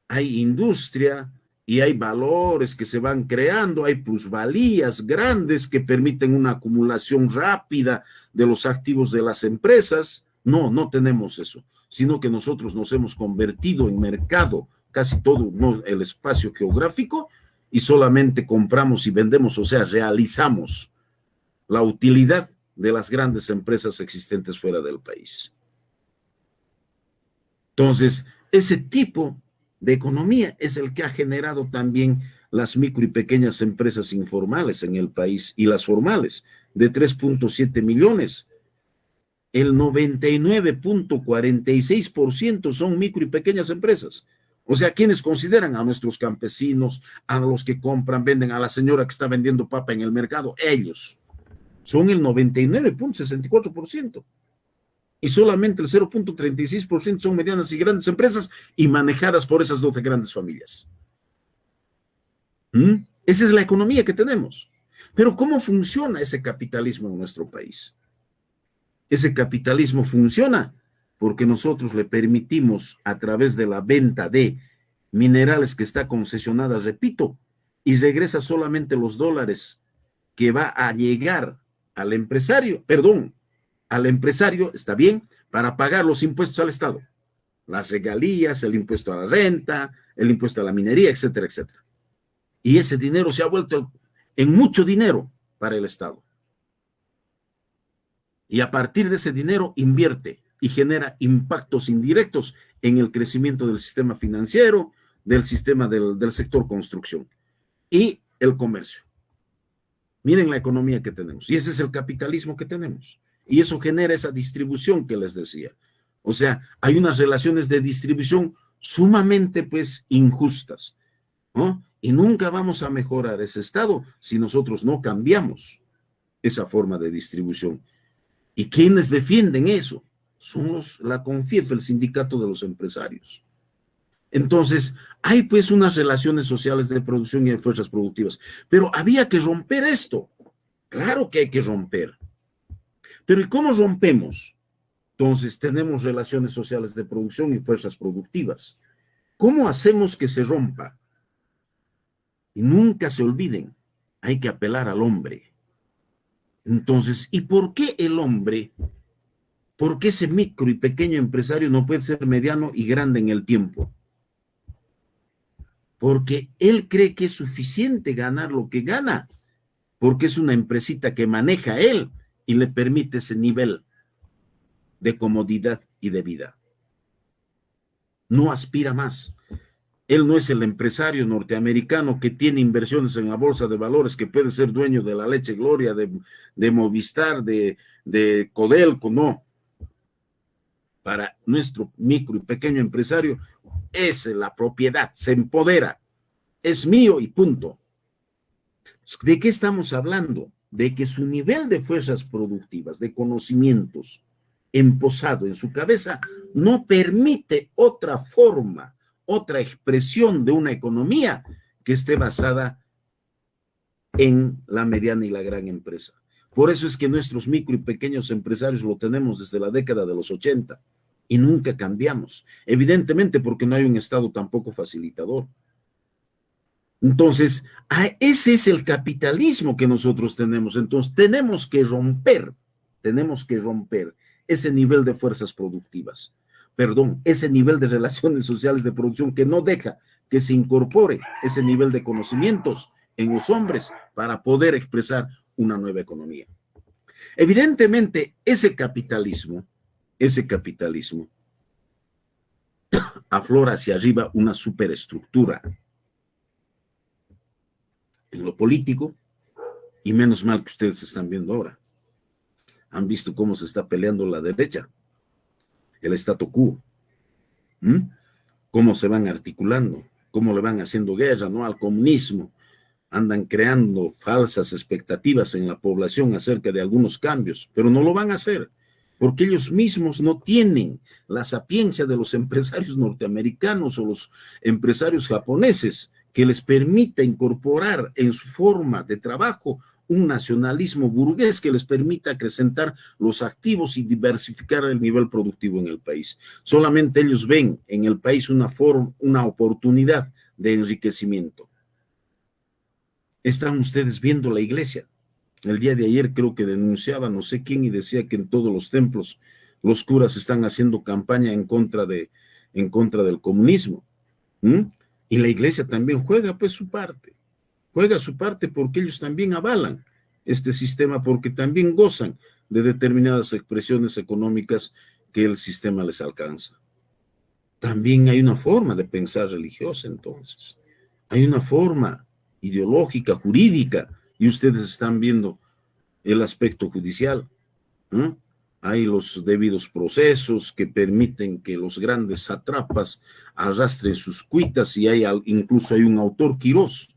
hay industria y hay valores que se van creando, hay plusvalías grandes que permiten una acumulación rápida de los activos de las empresas. No, no tenemos eso. sino que nosotros nos hemos convertido en mercado, casi todo, ¿no?, el espacio geográfico, y solamente compramos y vendemos, o sea, realizamos la utilidad de las grandes empresas existentes fuera del país. Entonces, ese tipo de economía es el que ha generado también las micro y pequeñas empresas informales en el país y las formales, de 3.7 millones. El 99.46% son micro y pequeñas empresas. O sea, ¿quiénes consideran? A nuestros campesinos, a los que compran, venden, a la señora que está vendiendo papa en el mercado. Ellos son el 99.64%. Y solamente el 0.36% son medianas y grandes empresas y manejadas por esas 12 grandes familias. Esa es la economía que tenemos. Pero ¿cómo funciona ese capitalismo en nuestro país? Ese capitalismo funciona porque nosotros le permitimos, a través de la venta de minerales que está concesionada, repito, y regresa solamente los dólares que va a llegar al empresario, está bien, para pagar los impuestos al Estado, las regalías, el impuesto a la renta, el impuesto a la minería, etcétera, etcétera. Y ese dinero se ha vuelto en mucho dinero para el Estado. Y a partir de ese dinero invierte y genera impactos indirectos en el crecimiento del sistema financiero, del sistema del sector construcción y el comercio. Miren la economía que tenemos. Y ese es el capitalismo que tenemos. Y eso genera esa distribución que les decía. O sea, hay unas relaciones de distribución sumamente, pues, injustas, ¿no? Y nunca vamos a mejorar ese estado si nosotros no cambiamos esa forma de distribución. ¿Y quiénes defienden eso? Son la CONFIEF, el sindicato de los empresarios. Entonces, hay pues unas relaciones sociales de producción y de fuerzas productivas, pero había que romper esto. Claro que hay que romper. Pero ¿y cómo rompemos? Entonces, tenemos relaciones sociales de producción y fuerzas productivas. ¿Cómo hacemos que se rompa? Y nunca se olviden, hay que apelar al hombre. Entonces, ¿y por qué el hombre? ¿Por qué ese micro y pequeño empresario no puede ser mediano y grande en el tiempo? Porque él cree que es suficiente ganar lo que gana, porque es una empresita que maneja él y le permite ese nivel de comodidad y de vida. No aspira más. Él no es el empresario norteamericano que tiene inversiones en la bolsa de valores, que puede ser dueño de la Leche Gloria, de Movistar, de Codelco, no. Para nuestro micro y pequeño empresario, es la propiedad, se empodera, es mío y punto. ¿De qué estamos hablando? De que su nivel de fuerzas productivas, de conocimientos emposado en su cabeza, no permite otra forma, otra expresión de una economía que esté basada en la mediana y la gran empresa. Por eso es que nuestros micro y pequeños empresarios lo tenemos desde la década de los 80 y nunca cambiamos. Evidentemente porque no hay un Estado tampoco facilitador. Entonces, ese es el capitalismo que nosotros tenemos. Entonces, tenemos que romper ese nivel de fuerzas productivas, ese nivel de relaciones sociales de producción que no deja que se incorpore ese nivel de conocimientos en los hombres para poder expresar una nueva economía. Evidentemente, ese capitalismo aflora hacia arriba una superestructura en lo político, y menos mal que ustedes están viendo ahora. Han visto cómo se está peleando la derecha, el statu quo, cómo se van articulando, cómo le van haciendo guerra, ¿no?, al comunismo. Andan creando falsas expectativas en la población acerca de algunos cambios, pero no lo van a hacer, porque ellos mismos no tienen la sapiencia de los empresarios norteamericanos o los empresarios japoneses que les permita incorporar en su forma de trabajo un nacionalismo burgués que les permita acrecentar los activos y diversificar el nivel productivo en el país. Solamente ellos ven en el país una oportunidad de enriquecimiento. Están ustedes viendo la iglesia. El día de ayer creo que denunciaba no sé quién y decía que en todos los templos los curas están haciendo campaña en contra del comunismo. ¿Mm? Y la iglesia también juega pues su parte. Juega su parte porque ellos también avalan este sistema, porque también gozan de determinadas expresiones económicas que el sistema les alcanza. También hay una forma de pensar religiosa entonces. Hay una forma ideológica, jurídica, y ustedes están viendo el aspecto judicial. ¿No? Hay los debidos procesos que permiten que los grandes sátrapas arrastren sus cuitas, y incluso hay un autor, Quirós,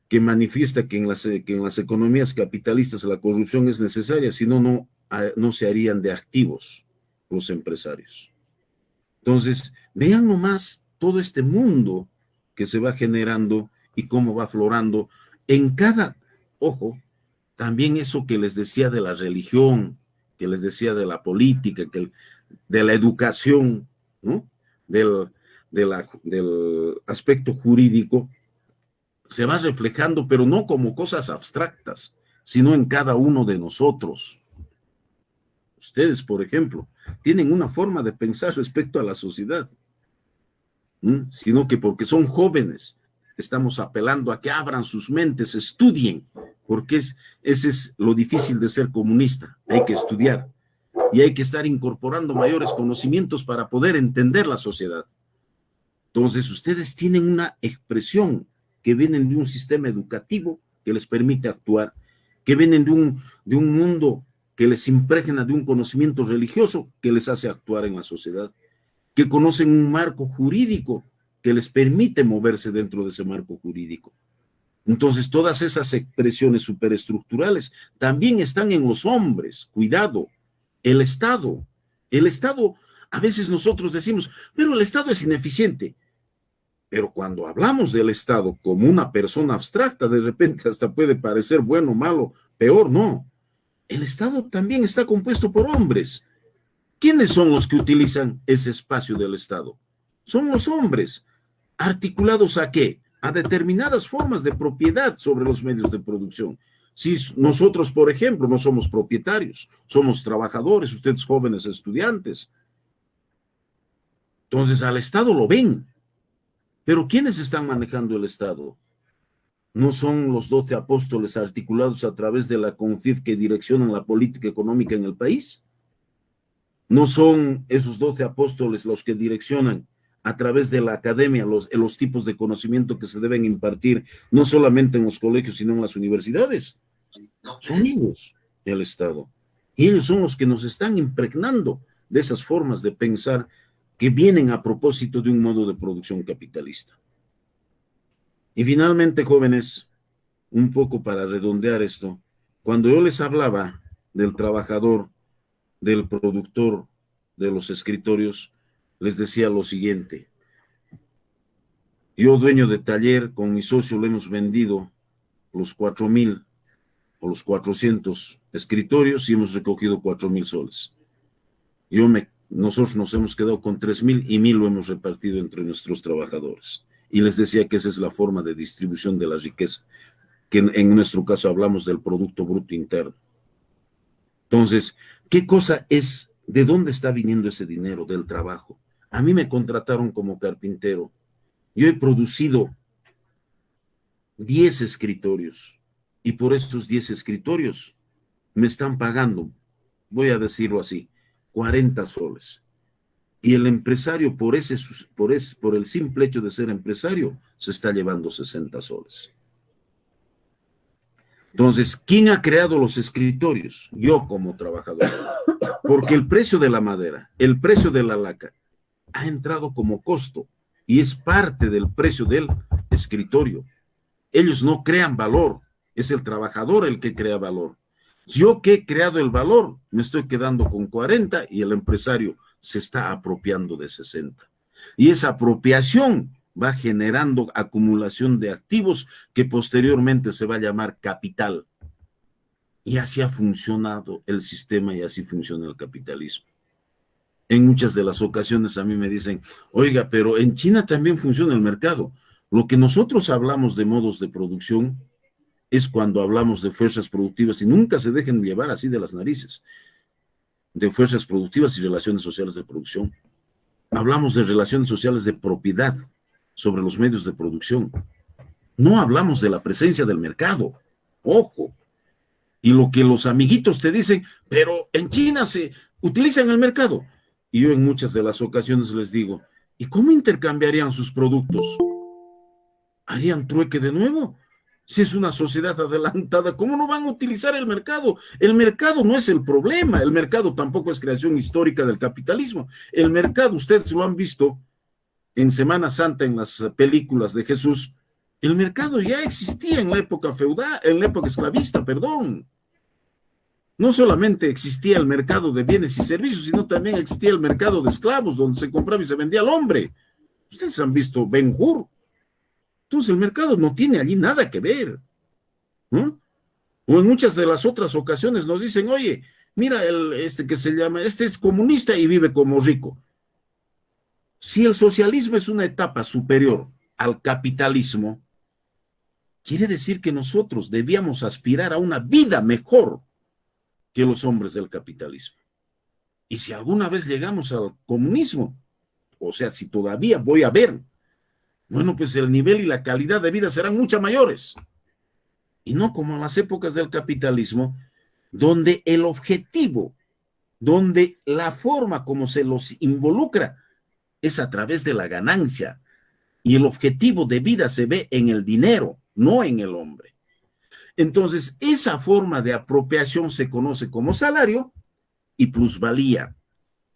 que manifiesta que en las economías capitalistas la corrupción es necesaria, si no, no se harían de activos los empresarios. Entonces, vean nomás todo este mundo que se va generando y cómo va aflorando en cada, ojo, también eso que les decía de la religión, que les decía de la política, de la educación, ¿no? Del aspecto jurídico, se va reflejando, pero no como cosas abstractas, sino en cada uno de nosotros. Ustedes, por ejemplo, tienen una forma de pensar respecto a la sociedad, sino que porque son jóvenes, estamos apelando a que abran sus mentes, estudien, porque ese es lo difícil de ser comunista. Hay que estudiar y hay que estar incorporando mayores conocimientos para poder entender la sociedad. Entonces, ustedes tienen una expresión que vienen de un sistema educativo que les permite actuar, que vienen de un mundo que les impregna de un conocimiento religioso que les hace actuar en la sociedad, que conocen un marco jurídico que les permite moverse dentro de ese marco jurídico. Entonces, todas esas expresiones superestructurales también están en los hombres. Cuidado, el Estado, a veces nosotros decimos, pero el Estado es ineficiente. Pero cuando hablamos del Estado como una persona abstracta, de repente hasta puede parecer bueno, malo, peor, no. El Estado también está compuesto por hombres. ¿Quiénes son los que utilizan ese espacio del Estado? Son los hombres. ¿Articulados a qué? A determinadas formas de propiedad sobre los medios de producción. Si nosotros, por ejemplo, no somos propietarios, somos trabajadores, ustedes jóvenes estudiantes, entonces al Estado lo ven. Pero ¿quiénes están manejando el Estado? ¿No son los 12 apóstoles articulados a través de la CONFIF que direccionan la política económica en el país? ¿No son esos 12 apóstoles los que direccionan a través de la academia los tipos de conocimiento que se deben impartir, no solamente en los colegios, sino en las universidades? Son ellos el Estado. Y ellos son los que nos están impregnando de esas formas de pensar que vienen a propósito de un modo de producción capitalista. Y finalmente, jóvenes, un poco para redondear esto, cuando yo les hablaba del trabajador, del productor, de los escritorios, les decía lo siguiente. Yo, dueño de taller, con mi socio le hemos vendido los 4,000 o los 400 escritorios y hemos recogido 4,000 soles. Nosotros nos hemos quedado con 3,000 y 1,000 lo hemos repartido entre nuestros trabajadores. Y les decía que esa es la forma de distribución de la riqueza, que en nuestro caso hablamos del Producto Bruto Interno. Entonces, ¿qué cosa es? ¿De dónde está viniendo ese dinero? Del trabajo. A mí me contrataron como carpintero. Yo he producido 10 escritorios y por estos 10 escritorios me están pagando, voy a decirlo así, 40 soles. Y el empresario, por el simple hecho de ser empresario, se está llevando 60 soles. Entonces, ¿quién ha creado los escritorios? Yo como trabajador. Porque el precio de la madera, el precio de la laca, ha entrado como costo y es parte del precio del escritorio. Ellos no crean valor, es el trabajador el que crea valor. Yo que he creado el valor, me estoy quedando con 40 y el empresario se está apropiando de 60. Y esa apropiación va generando acumulación de activos que posteriormente se va a llamar capital. Y así ha funcionado el sistema y así funciona el capitalismo. En muchas de las ocasiones a mí me dicen, oiga, pero en China también funciona el mercado. Lo que nosotros hablamos de modos de producción es cuando hablamos de fuerzas productivas y nunca se dejen llevar así de las narices. de fuerzas productivas y relaciones sociales de producción. Hablamos de relaciones sociales de propiedad sobre los medios de producción. No hablamos de la presencia del mercado. Ojo. Y lo que los amiguitos te dicen, pero en China se utiliza en el mercado. Y yo en muchas de las ocasiones les digo, ¿y cómo intercambiarían sus productos? ¿Harían trueque de nuevo? Si es una sociedad adelantada, ¿cómo no van a utilizar el mercado? El mercado no es el problema, el mercado tampoco es creación histórica del capitalismo. El mercado, ustedes lo han visto en Semana Santa, en las películas de Jesús, el mercado ya existía en la época feudal, en la época esclavista, perdón. No solamente existía el mercado de bienes y servicios, sino también existía el mercado de esclavos, donde se compraba y se vendía al hombre. Ustedes han visto Ben-Hur. Entonces el mercado no tiene allí nada que ver, ¿no? O en muchas de las otras ocasiones nos dicen, oye, mira, este es comunista y vive como rico. Si el socialismo es una etapa superior al capitalismo, quiere decir que nosotros debíamos aspirar a una vida mejor que los hombres del capitalismo. Y si alguna vez llegamos al comunismo, o sea, si todavía voy a ver, bueno, pues el nivel y la calidad de vida serán mucho mayores. Y no como en las épocas del capitalismo, donde el objetivo, donde la forma como se los involucra es a través de la ganancia. Y el objetivo de vida se ve en el dinero, no en el hombre. Entonces, esa forma de apropiación se conoce como salario y plusvalía.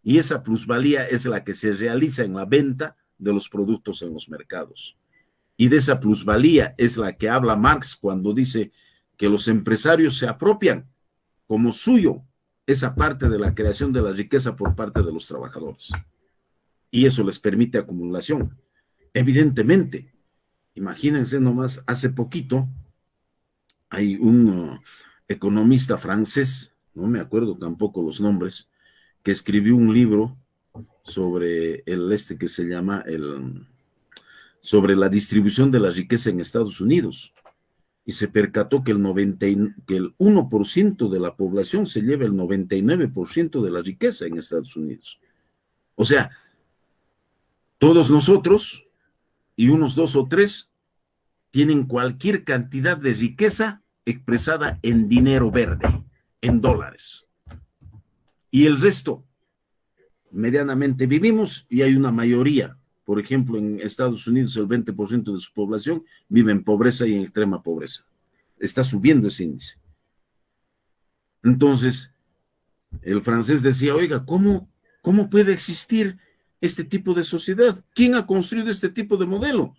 Y esa plusvalía es la que se realiza en la venta de los productos en los mercados. Y de esa plusvalía es la que habla Marx cuando dice que los empresarios se apropian como suyo esa parte de la creación de la riqueza por parte de los trabajadores. Y eso les permite acumulación. Evidentemente, imagínense nomás, hace poquito hay un economista francés, no me acuerdo tampoco los nombres, que escribió un libro sobre que se llama sobre la distribución de la riqueza en Estados Unidos, y se percató que el 1% de la población se lleva el 99% de la riqueza en Estados Unidos. O sea, todos nosotros y unos 2 o 3 tienen cualquier cantidad de riqueza expresada en dinero verde, en dólares. Y el resto, medianamente vivimos, y hay una mayoría. Por ejemplo, en Estados Unidos el 20% de su población vive en pobreza y en extrema pobreza. Está subiendo ese índice. Entonces, el francés decía, oiga, ¿cómo puede existir este tipo de sociedad? ¿Quién ha construido este tipo de modelo?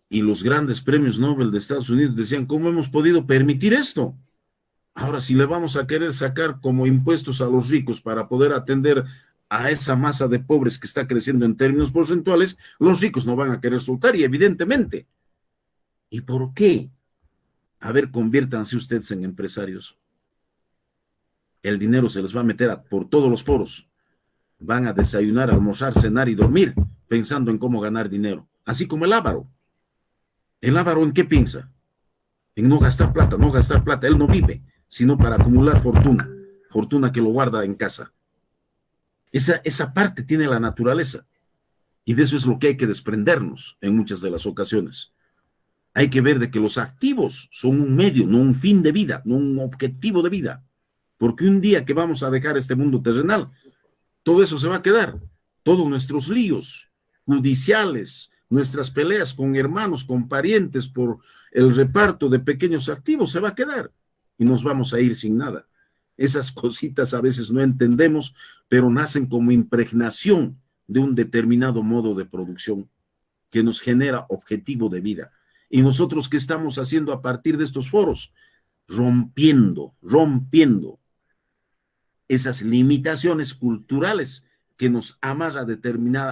Y los grandes premios Nobel de Estados Unidos decían, ¿cómo hemos podido permitir esto? Ahora, si le vamos a querer sacar como impuestos a los ricos para poder atender a esa masa de pobres que está creciendo en términos porcentuales, los ricos no van a querer soltar, y evidentemente. ¿Y por qué? A ver, conviértanse ustedes en empresarios. El dinero se les va a meter por todos los poros. Van a desayunar, almorzar, cenar y dormir pensando en cómo ganar dinero. Así como el avaro. ¿El avaro en qué piensa? En no gastar plata, no gastar plata. Él no vive, sino para acumular fortuna. Fortuna que lo guarda en casa. Esa parte tiene la naturaleza. Y de eso es lo que hay que desprendernos en muchas de las ocasiones. Hay que ver de que los activos son un medio, no un fin de vida, no un objetivo de vida. Porque un día que vamos a dejar este mundo terrenal, todo eso se va a quedar. Todos nuestros líos judiciales, nuestras peleas con hermanos, con parientes por el reparto de pequeños activos se va a quedar. Y nos vamos a ir sin nada. Esas cositas a veces no entendemos, pero nacen como impregnación de un determinado modo de producción que nos genera objetivo de vida. Y nosotros, ¿qué estamos haciendo a partir de estos foros? Rompiendo esas limitaciones culturales que nos amarra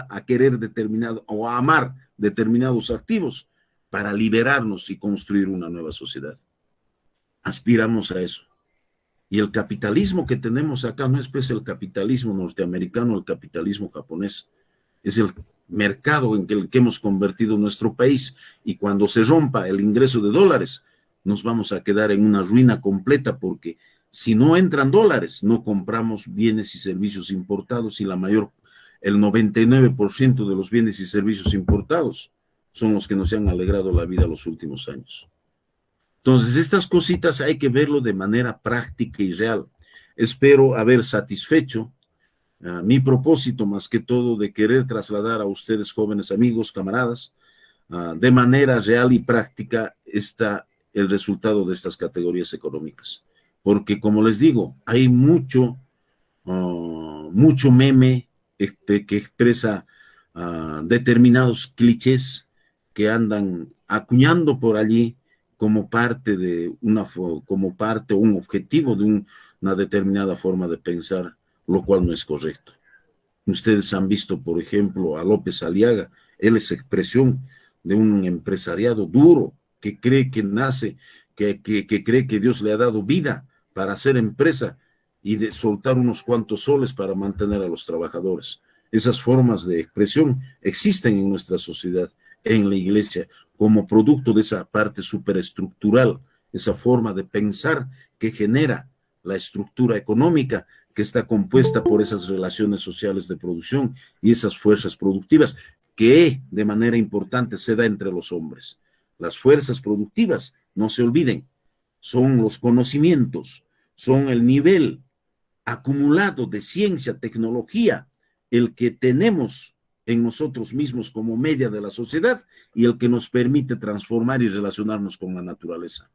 a querer determinado o a amar determinados activos para liberarnos y construir una nueva sociedad. Aspiramos a eso. Y el capitalismo que tenemos acá no es pues el capitalismo norteamericano, el capitalismo japonés. Es el mercado en el que hemos convertido nuestro país, y cuando se rompa el ingreso de dólares, nos vamos a quedar en una ruina completa, porque Si no entran dólares, no compramos bienes y servicios importados y el 99% de los bienes y servicios importados son los que nos han alegrado la vida los últimos años. Entonces, estas cositas hay que verlo de manera práctica y real. Espero haber satisfecho mi propósito, más que todo, de querer trasladar a ustedes, jóvenes amigos, camaradas, de manera real y práctica el resultado de estas categorías económicas. Porque, como les digo, hay mucho meme que expresa determinados clichés que andan acuñando por allí como parte de como parte o un objetivo de una determinada forma de pensar, lo cual no es correcto. Ustedes han visto, por ejemplo, a López Aliaga. Él es expresión de un empresariado duro que cree que nace, que cree que Dios le ha dado vida para hacer empresa y de soltar unos cuantos soles para mantener a los trabajadores. Esas formas de expresión existen en nuestra sociedad, en la iglesia, como producto de esa parte superestructural, esa forma de pensar que genera la estructura económica que está compuesta por esas relaciones sociales de producción y esas fuerzas productivas que de manera importante se da entre los hombres. Las fuerzas productivas, no se olviden, son los conocimientos, son el nivel acumulado de ciencia, tecnología, el que tenemos en nosotros mismos como media de la sociedad y el que nos permite transformar y relacionarnos con la naturaleza.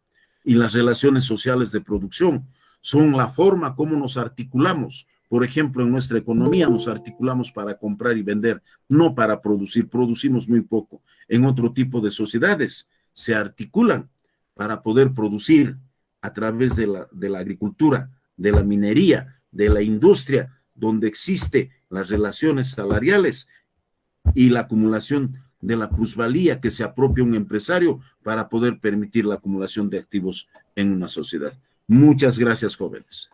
Y las relaciones sociales de producción son la forma como nos articulamos. Por ejemplo, en nuestra economía nos articulamos para comprar y vender, no para producir. Producimos muy poco. En otro tipo de sociedades se articulan para poder producir a través de la agricultura, de la minería, de la industria, donde existe las relaciones salariales y la acumulación de la plusvalía que se apropia un empresario para poder permitir la acumulación de activos en una sociedad. Muchas gracias, jóvenes.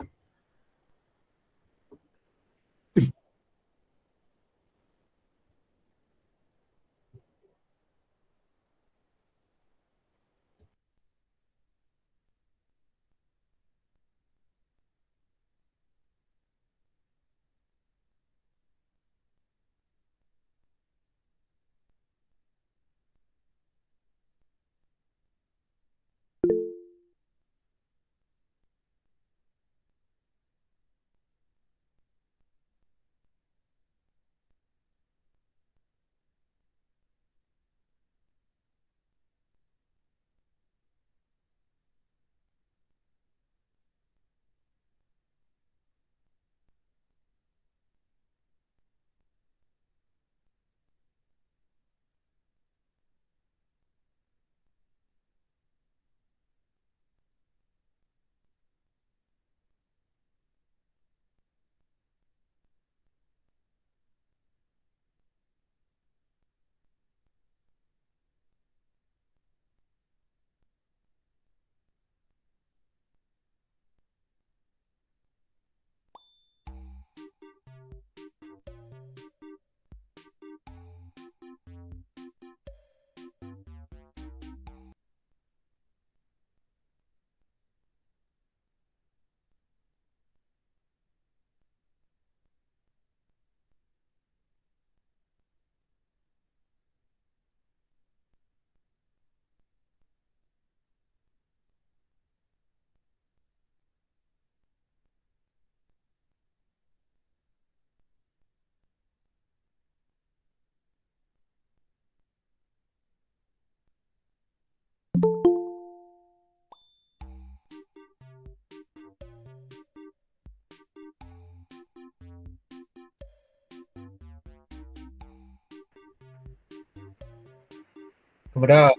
Camarada,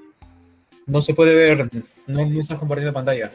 no se puede ver, no estás compartiendo pantalla.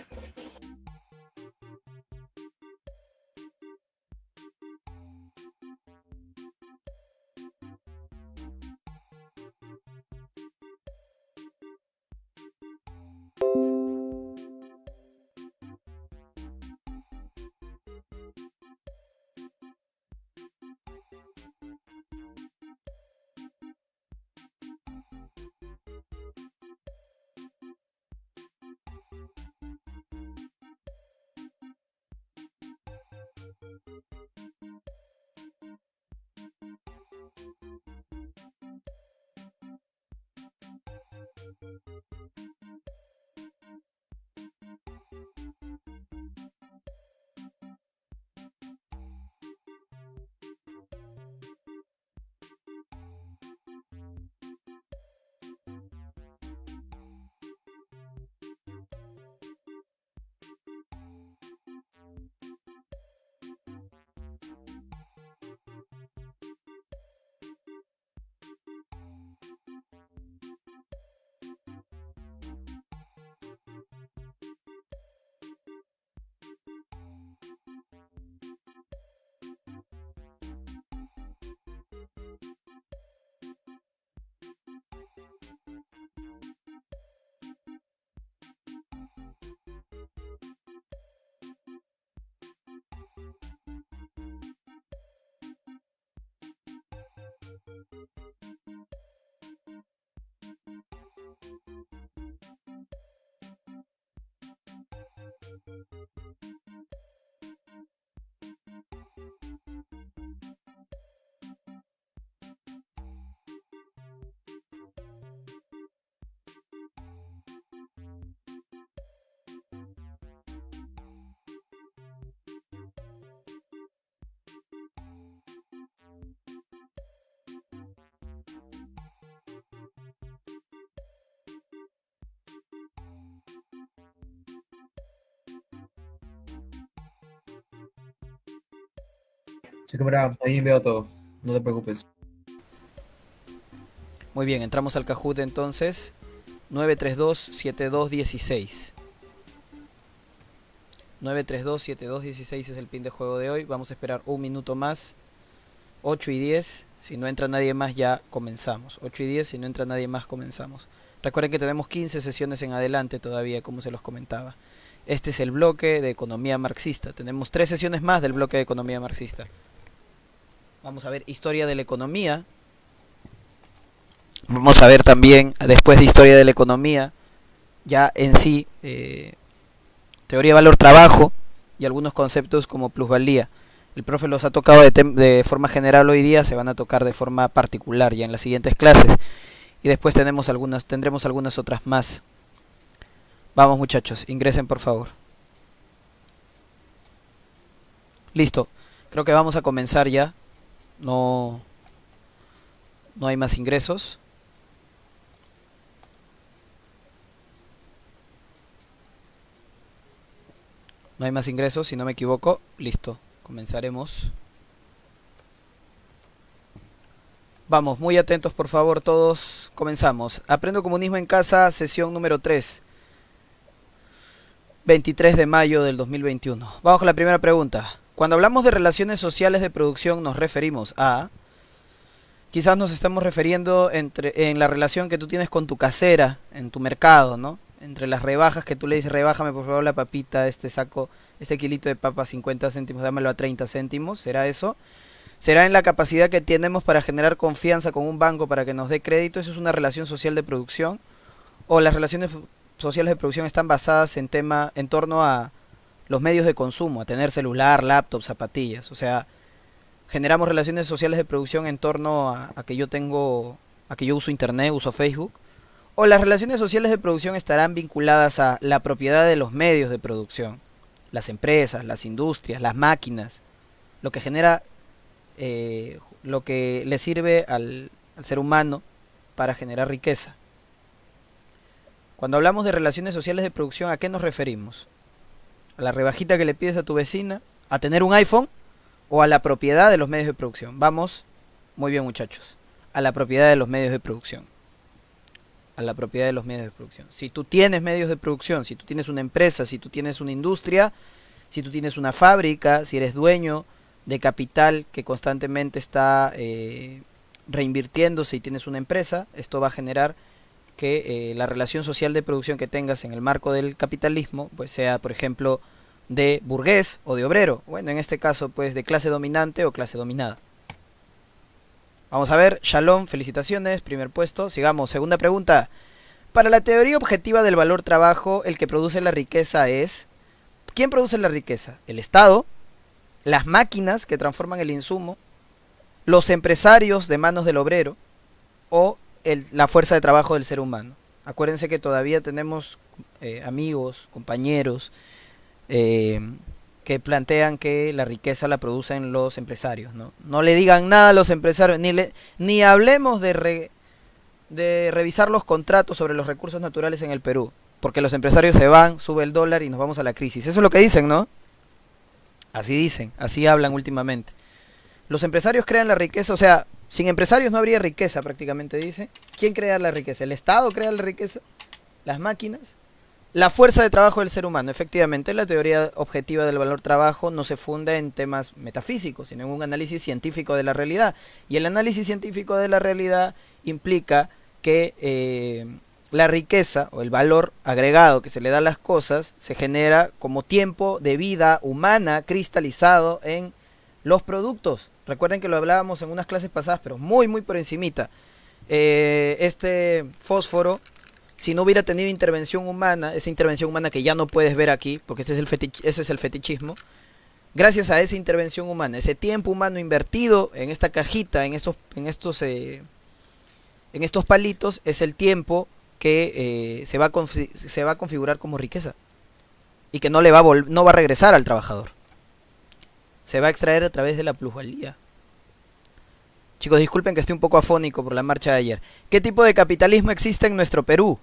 Sí, cámara, ahí veo todo. No te preocupes. Muy bien, entramos al Kahoot entonces. 932-7216. 932-7216 es el pin de juego de hoy. Vamos a esperar un minuto más. 8 y 10. Si no entra nadie más, ya comenzamos. 8 y 10. Si no entra nadie más, comenzamos. Recuerden que tenemos 15 sesiones en adelante todavía, como se los comentaba. Este es el bloque de economía marxista. Tenemos 3 sesiones más del bloque de economía marxista. Vamos a ver historia de la economía. Vamos a ver también, después de historia de la economía, ya en sí, teoría de valor-trabajo y algunos conceptos como plusvalía. El profe los ha tocado de forma general hoy día, se van a tocar de forma particular ya en las siguientes clases. Y después tendremos algunas otras más. Vamos muchachos, ingresen por favor. Listo, creo que vamos a comenzar ya. No hay más ingresos. No hay más ingresos, si no me equivoco. Listo, comenzaremos. Vamos, muy atentos por favor todos. Comenzamos. Aprendo comunismo en casa, sesión número 3. 23 de mayo del 2021. Vamos con la primera pregunta. Cuando hablamos de relaciones sociales de producción nos referimos a... Quizás nos estamos refiriendo en la relación que tú tienes con tu casera, en tu mercado, ¿no? Entre las rebajas que tú le dices, rebájame por favor la papita, este saco, este kilito de papa 50 céntimos, dámelo a 30 céntimos, ¿será eso? ¿Será en la capacidad que tenemos para generar confianza con un banco para que nos dé crédito? ¿Eso es una relación social de producción? ¿O las relaciones sociales de producción están basadas en torno a los medios de consumo, a tener celular, laptop, zapatillas? O sea, generamos relaciones sociales de producción en torno a que yo uso internet, uso Facebook. O las relaciones sociales de producción estarán vinculadas a la propiedad de los medios de producción, las empresas, las industrias, las máquinas, lo que genera, lo que le sirve al ser humano para generar riqueza. Cuando hablamos de relaciones sociales de producción, ¿a qué nos referimos? ¿A la rebajita que le pides a tu vecina? ¿A tener un iPhone? ¿O a la propiedad de los medios de producción? Vamos, muy bien muchachos, a la propiedad de los medios de producción. A la propiedad de los medios de producción. Si tú tienes medios de producción, si tú tienes una empresa, si tú tienes una industria, si tú tienes una fábrica, si eres dueño de capital que constantemente está reinvirtiéndose y tienes una empresa, esto va a generar que la relación social de producción que tengas en el marco del capitalismo, pues sea, por ejemplo, de burgués o de obrero. Bueno, en este caso, pues de clase dominante o clase dominada. Vamos a ver, Shalom, felicitaciones, primer puesto. Sigamos, segunda pregunta. Para la teoría objetiva del valor trabajo, el que produce la riqueza es... ¿Quién produce la riqueza? ¿El Estado? ¿Las máquinas que transforman el insumo? ¿Los empresarios de manos del obrero? ¿O la fuerza de trabajo del ser humano? Acuérdense que todavía tenemos amigos, compañeros, eh, que plantean que la riqueza la producen los empresarios, ¿no? No le digan nada a los empresarios, ni hablemos de revisar los contratos sobre los recursos naturales en el Perú, porque los empresarios se van, sube el dólar y nos vamos a la crisis. Eso es lo que dicen, ¿no? Así dicen, así hablan últimamente. Los empresarios crean la riqueza, o sea, sin empresarios no habría riqueza prácticamente, dice. ¿Quién crea la riqueza? ¿El Estado crea la riqueza? ¿Las máquinas? La fuerza de trabajo del ser humano. Efectivamente, la teoría objetiva del valor trabajo no se funda en temas metafísicos, sino en un análisis científico de la realidad. Y el análisis científico de la realidad implica que la riqueza o el valor agregado que se le da a las cosas se genera como tiempo de vida humana cristalizado en los productos. Recuerden que lo hablábamos en unas clases pasadas, pero muy por encimita. Este fósforo, si no hubiera tenido intervención humana, esa intervención humana que ya no puedes ver aquí, porque ese es el fetichismo, gracias a esa intervención humana, ese tiempo humano invertido en esta cajita, en estos palitos, es el tiempo que se va a configurar como riqueza y que no va a regresar al trabajador. Se va a extraer a través de la plusvalía. Chicos, disculpen que esté un poco afónico por la marcha de ayer. ¿Qué tipo de capitalismo existe en nuestro Perú?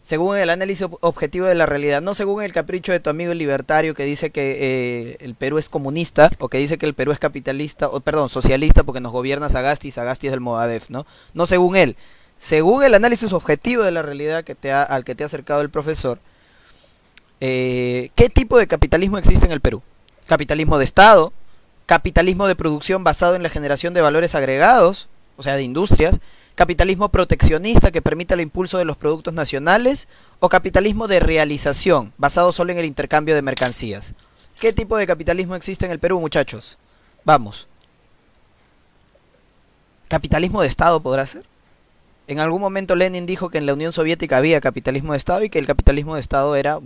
Según el análisis objetivo de la realidad, no según el capricho de tu amigo el libertario que dice que el Perú es comunista, o que dice que el Perú es capitalista, o perdón, socialista porque nos gobierna Sagasti y Sagasti es del Movadef, ¿no? No según él. Según el análisis objetivo de la realidad al que te ha acercado el profesor, ¿qué tipo de capitalismo existe en el Perú? Capitalismo de Estado, capitalismo de producción basado en la generación de valores agregados, o sea, de industrias, capitalismo proteccionista que permite el impulso de los productos nacionales, o capitalismo de realización, basado solo en el intercambio de mercancías. ¿Qué tipo de capitalismo existe en el Perú, muchachos? Vamos. ¿Capitalismo de Estado podrá ser? En algún momento Lenin dijo que en la Unión Soviética había capitalismo de Estado y que el capitalismo de Estado era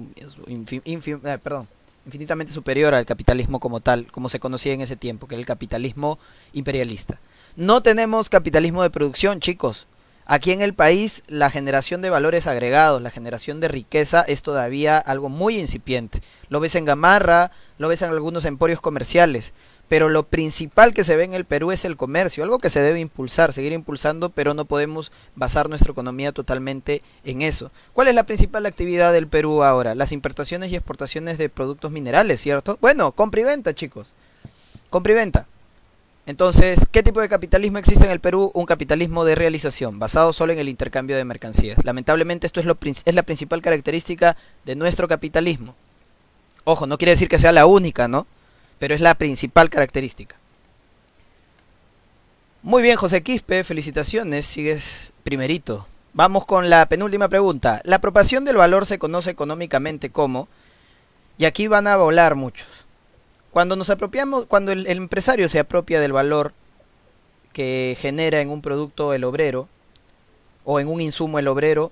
infinitamente superior al capitalismo como tal, como se conocía en ese tiempo, que era el capitalismo imperialista. No tenemos capitalismo de producción, chicos. Aquí en el país la generación de valores agregados, la generación de riqueza es todavía algo muy incipiente. Lo ves en Gamarra, lo ves en algunos emporios comerciales, pero lo principal que se ve en el Perú es el comercio, algo que se debe impulsar, seguir impulsando, pero no podemos basar nuestra economía totalmente en eso. ¿Cuál es la principal actividad del Perú ahora? Las importaciones y exportaciones de productos minerales, ¿cierto? Bueno, compra y venta, chicos. Compra y venta. Entonces, ¿qué tipo de capitalismo existe en el Perú? Un capitalismo de realización, basado solo en el intercambio de mercancías. Lamentablemente esto es la principal característica de nuestro capitalismo. Ojo, no quiere decir que sea la única, ¿no? Pero es la principal característica. Muy bien, José Quispe, felicitaciones, sigues primerito. Vamos con la penúltima pregunta. La apropiación del valor se conoce económicamente como, y aquí van a volar muchos. Cuando el empresario se apropia del valor que genera en un producto el obrero, o en un insumo el obrero,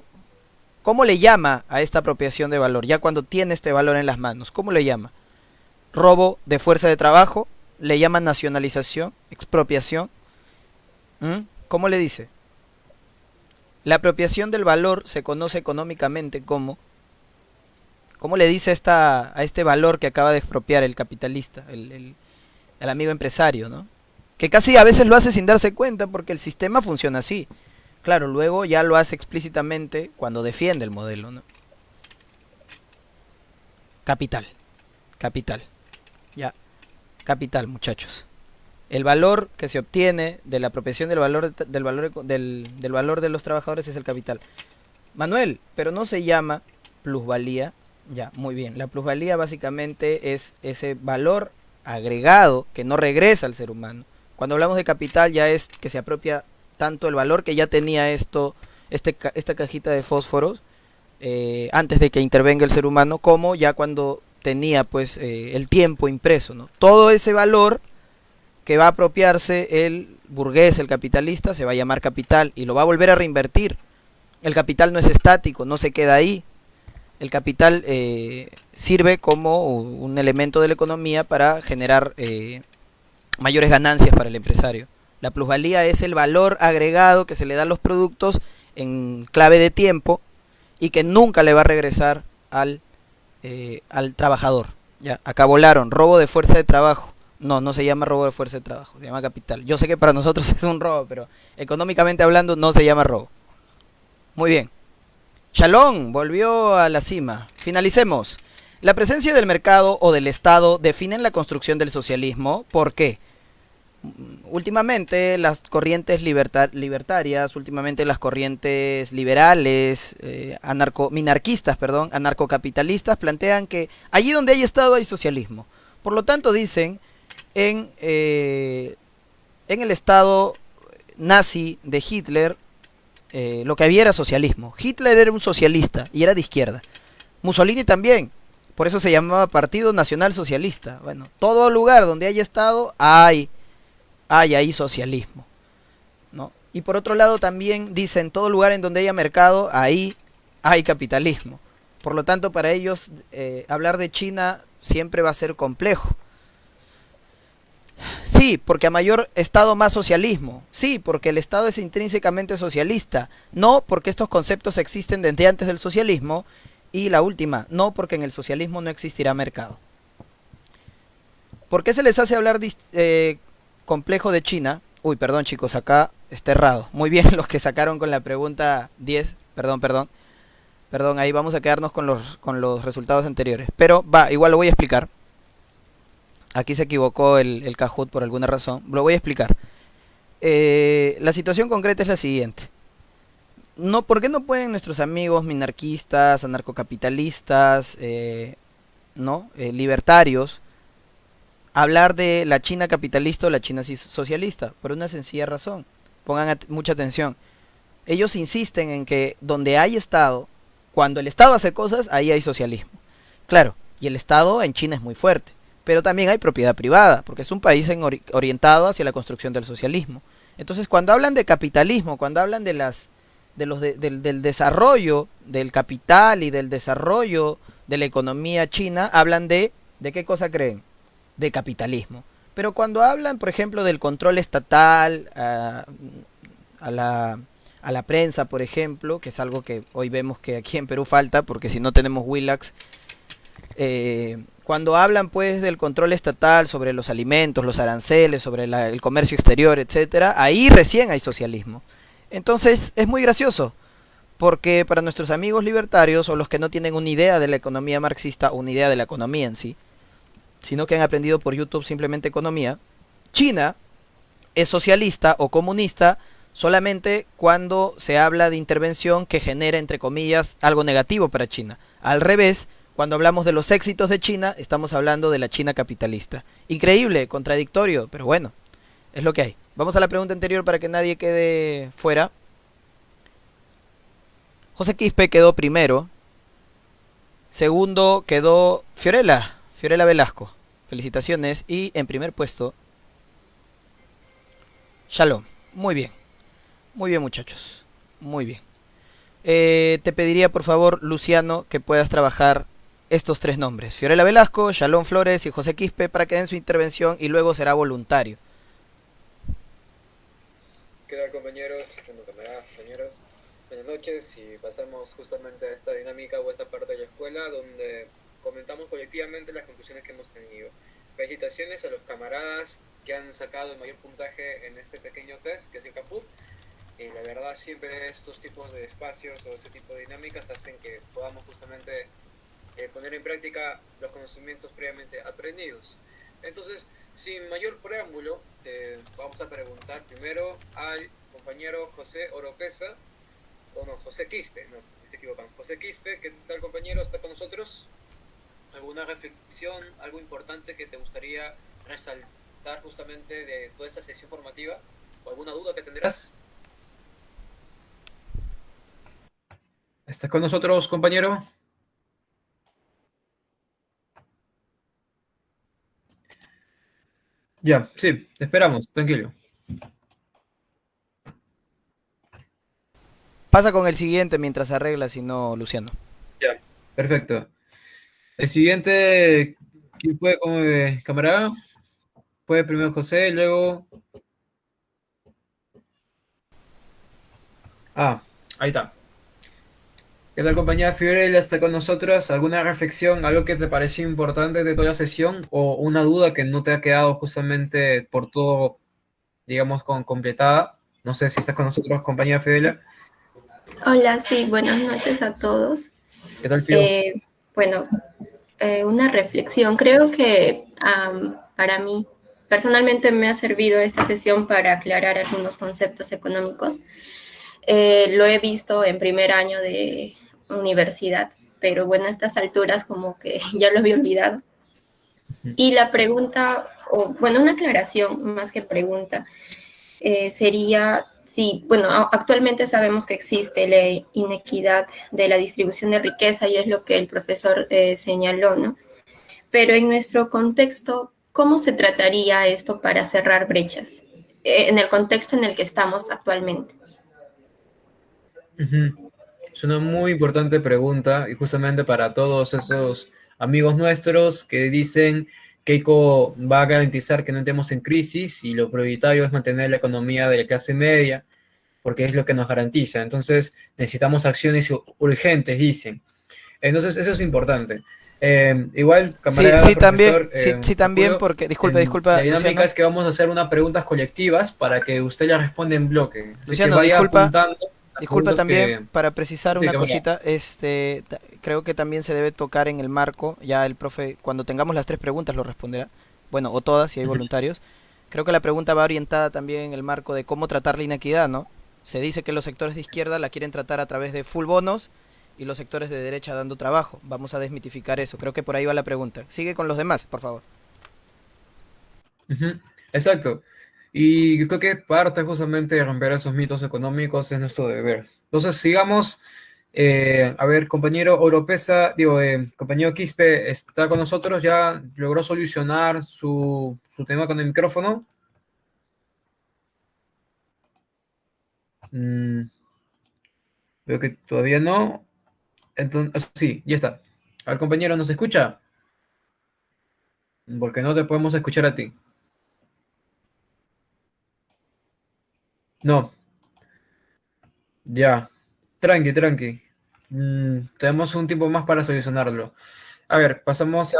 ¿cómo le llama a esta apropiación de valor? Ya cuando tiene este valor en las manos, ¿cómo le llama? Robo de fuerza de trabajo, le llaman nacionalización, expropiación. ¿Cómo le dice? La apropiación del valor se conoce económicamente como... ¿Cómo le dice a este valor que acaba de expropiar el capitalista, el amigo empresario, ¿no? Que casi a veces lo hace sin darse cuenta porque el sistema funciona así. Claro, luego ya lo hace explícitamente cuando defiende el modelo, ¿no? Capital. Ya, capital, muchachos. El valor que se obtiene de la apropiación del valor de los trabajadores es el capital. Manuel, pero no se llama plusvalía. Ya, muy bien. La plusvalía básicamente es ese valor agregado que no regresa al ser humano. Cuando hablamos de capital ya es que se apropia tanto el valor que ya tenía esta cajita de fósforos antes de que intervenga el ser humano, como ya cuando tenía pues el tiempo impreso, ¿no? Todo ese valor que va a apropiarse el burgués, el capitalista, se va a llamar capital y lo va a volver a reinvertir. El capital no es estático, no se queda ahí. El capital sirve como un elemento de la economía para generar mayores ganancias para el empresario. La plusvalía es el valor agregado que se le da a los productos en clave de tiempo y que nunca le va a regresar al trabajador. Ya, acá volaron, robo de fuerza de trabajo. No, no se llama robo de fuerza de trabajo, se llama capital. Yo sé que para nosotros es un robo, pero económicamente hablando no se llama robo. Muy bien. Shalom volvió a la cima. Finalicemos. La presencia del mercado o del Estado definen la construcción del socialismo. ¿Por qué? Últimamente las corrientes libertarias, últimamente las corrientes liberales, minarquistas, perdón, anarcocapitalistas, plantean que allí donde hay Estado hay socialismo. Por lo tanto, dicen, en el Estado nazi de Hitler, lo que había era socialismo. Hitler era un socialista y era de izquierda. Mussolini también. Por eso se llamaba Partido Nacional Socialista. Bueno, todo lugar donde haya Estado hay ahí socialismo, ¿no? Y por otro lado también dicen, todo lugar en donde haya mercado, ahí hay capitalismo. Por lo tanto, para ellos hablar de China siempre va a ser complejo. Sí, porque a mayor Estado más socialismo. Sí, porque el Estado es intrínsecamente socialista. No, porque estos conceptos existen desde antes del socialismo. Y la última, no, porque en el socialismo no existirá mercado. ¿Por qué se les hace hablar complejo de China? Uy, perdón chicos, acá está errado. Muy bien los que sacaron con la pregunta 10. Perdón, ahí vamos a quedarnos con los resultados anteriores. Pero igual lo voy a explicar. Aquí se equivocó el Kahoot por alguna razón. Lo voy a explicar. La situación concreta es la siguiente. No, ¿por qué no pueden nuestros amigos minarquistas, anarcocapitalistas, libertarios, hablar de la China capitalista o la China socialista? Por una sencilla razón. Pongan mucha atención. Ellos insisten en que donde hay Estado, cuando el Estado hace cosas, ahí hay socialismo. Claro, y el Estado en China es muy fuerte. Pero también hay propiedad privada, porque es un país orientado hacia la construcción del socialismo. Entonces, cuando hablan de capitalismo, cuando hablan del desarrollo del capital y del desarrollo de la economía china, hablan ¿de qué cosa creen? De capitalismo. Pero cuando hablan, por ejemplo, del control estatal a la prensa, por ejemplo, que es algo que hoy vemos que aquí en Perú falta, porque si no tenemos Willax, cuando hablan pues del control estatal sobre los alimentos, los aranceles, sobre el comercio exterior, etcétera, ahí recién hay socialismo. Entonces es muy gracioso, porque para nuestros amigos libertarios o los que no tienen una idea de la economía marxista o una idea de la economía en sí, sino que han aprendido por YouTube simplemente economía, China es socialista o comunista solamente cuando se habla de intervención que genera, entre comillas, algo negativo para China. Al revés, cuando hablamos de los éxitos de China, estamos hablando de la China capitalista. Increíble, contradictorio, pero bueno, es lo que hay. Vamos a la pregunta anterior para que nadie quede fuera. José Quispe quedó primero. Segundo quedó Fiorella Velasco. Felicitaciones. Y en primer puesto, Shalom. Muy bien muchachos. Muy bien. Te pediría por favor, Luciano, que puedas trabajar estos tres nombres. Fiorella Velasco, Shalom Flores y José Quispe para que den su intervención y luego será voluntario. ¿Qué tal compañeros? Compañeros, buenas noches y pasamos justamente a esta dinámica o esta parte de la escuela donde comentamos colectivamente las conclusiones que hemos tenido. Felicitaciones a los camaradas que han sacado el mayor puntaje en este pequeño test que es el Kahoot. Y la verdad siempre estos tipos de espacios o este tipo de dinámicas hacen que podamos justamente poner en práctica los conocimientos previamente aprendidos. Entonces, sin mayor preámbulo, vamos a preguntar primero al compañero José Oropesa, o no, José Quispe, no, se equivocan. José Quispe, ¿qué tal compañero? ¿Está con nosotros? ¿Alguna reflexión, algo importante que te gustaría resaltar justamente de toda esta sesión formativa? ¿O alguna duda que tendrás? ¿Estás con nosotros, compañero? Ya, sí, te esperamos, tranquilo. Pasa con el siguiente mientras arregla, si no, Luciano. Ya, perfecto. El siguiente, ¿quién fue como camarada? Fue primero José, luego... Ah, ahí está. ¿Qué tal, compañera Fiorella? ¿Está con nosotros? ¿Alguna reflexión, algo que te pareció importante de toda la sesión o una duda que no te ha quedado justamente por todo, digamos, completada? No sé si estás con nosotros, compañera Fiorella. Hola, sí, buenas noches a todos. ¿Qué tal, Fio? Eh, bueno, una reflexión. Creo que para mí, personalmente me ha servido esta sesión para aclarar algunos conceptos económicos. Lo he visto en primer año de universidad, pero bueno, a estas alturas como que ya lo había olvidado. Y la pregunta, o bueno, una aclaración más que pregunta, sería si, bueno, actualmente sabemos que existe la inequidad de la distribución de riqueza y es lo que el profesor señaló, ¿no? Pero en nuestro contexto, ¿cómo se trataría esto para cerrar brechas en el contexto en el que estamos actualmente? Es una muy importante pregunta y justamente para todos esos amigos nuestros que dicen que Keiko va a garantizar que no entremos en crisis y lo prioritario es mantener la economía de la clase media porque es lo que nos garantiza. Entonces necesitamos acciones urgentes, dicen. Entonces eso es importante. Igual, Sí, camarada sí también, profesor, sí también, Julio, porque, la disculpa, dinámica Luciano, es que vamos a hacer unas preguntas colectivas para que usted las responda en bloque. Así que Luciano, vaya apuntando las disculpa preguntas también que... para precisar Sí, una camarada. cosita, creo que también se debe tocar en el marco, ya el profe, cuando tengamos las tres preguntas lo responderá, bueno, o todas si hay Ujú. voluntarios. Creo que la pregunta va orientada también en el marco de cómo tratar la inequidad, ¿no? Se dice que los sectores de izquierda la quieren tratar a través de full bonos y los sectores de derecha dando trabajo. Vamos a desmitificar eso. Creo que por ahí va la pregunta. Sigue con los demás, por favor. Ujú. Exacto. Y yo creo que parte justamente de romper esos mitos económicos es nuestro deber. Entonces, sigamos. A ver, compañero Oropesa, digo, compañero Quispe, ¿está con nosotros? ¿Ya logró solucionar su tema con el micrófono? Mm, veo que todavía no. Entonces, sí, ya está. A ver, compañero, ¿nos escucha? Porque no te podemos escuchar a ti. No, ya. Tranqui, tranqui. Tenemos un tiempo más para solucionarlo. A ver, pasamos a...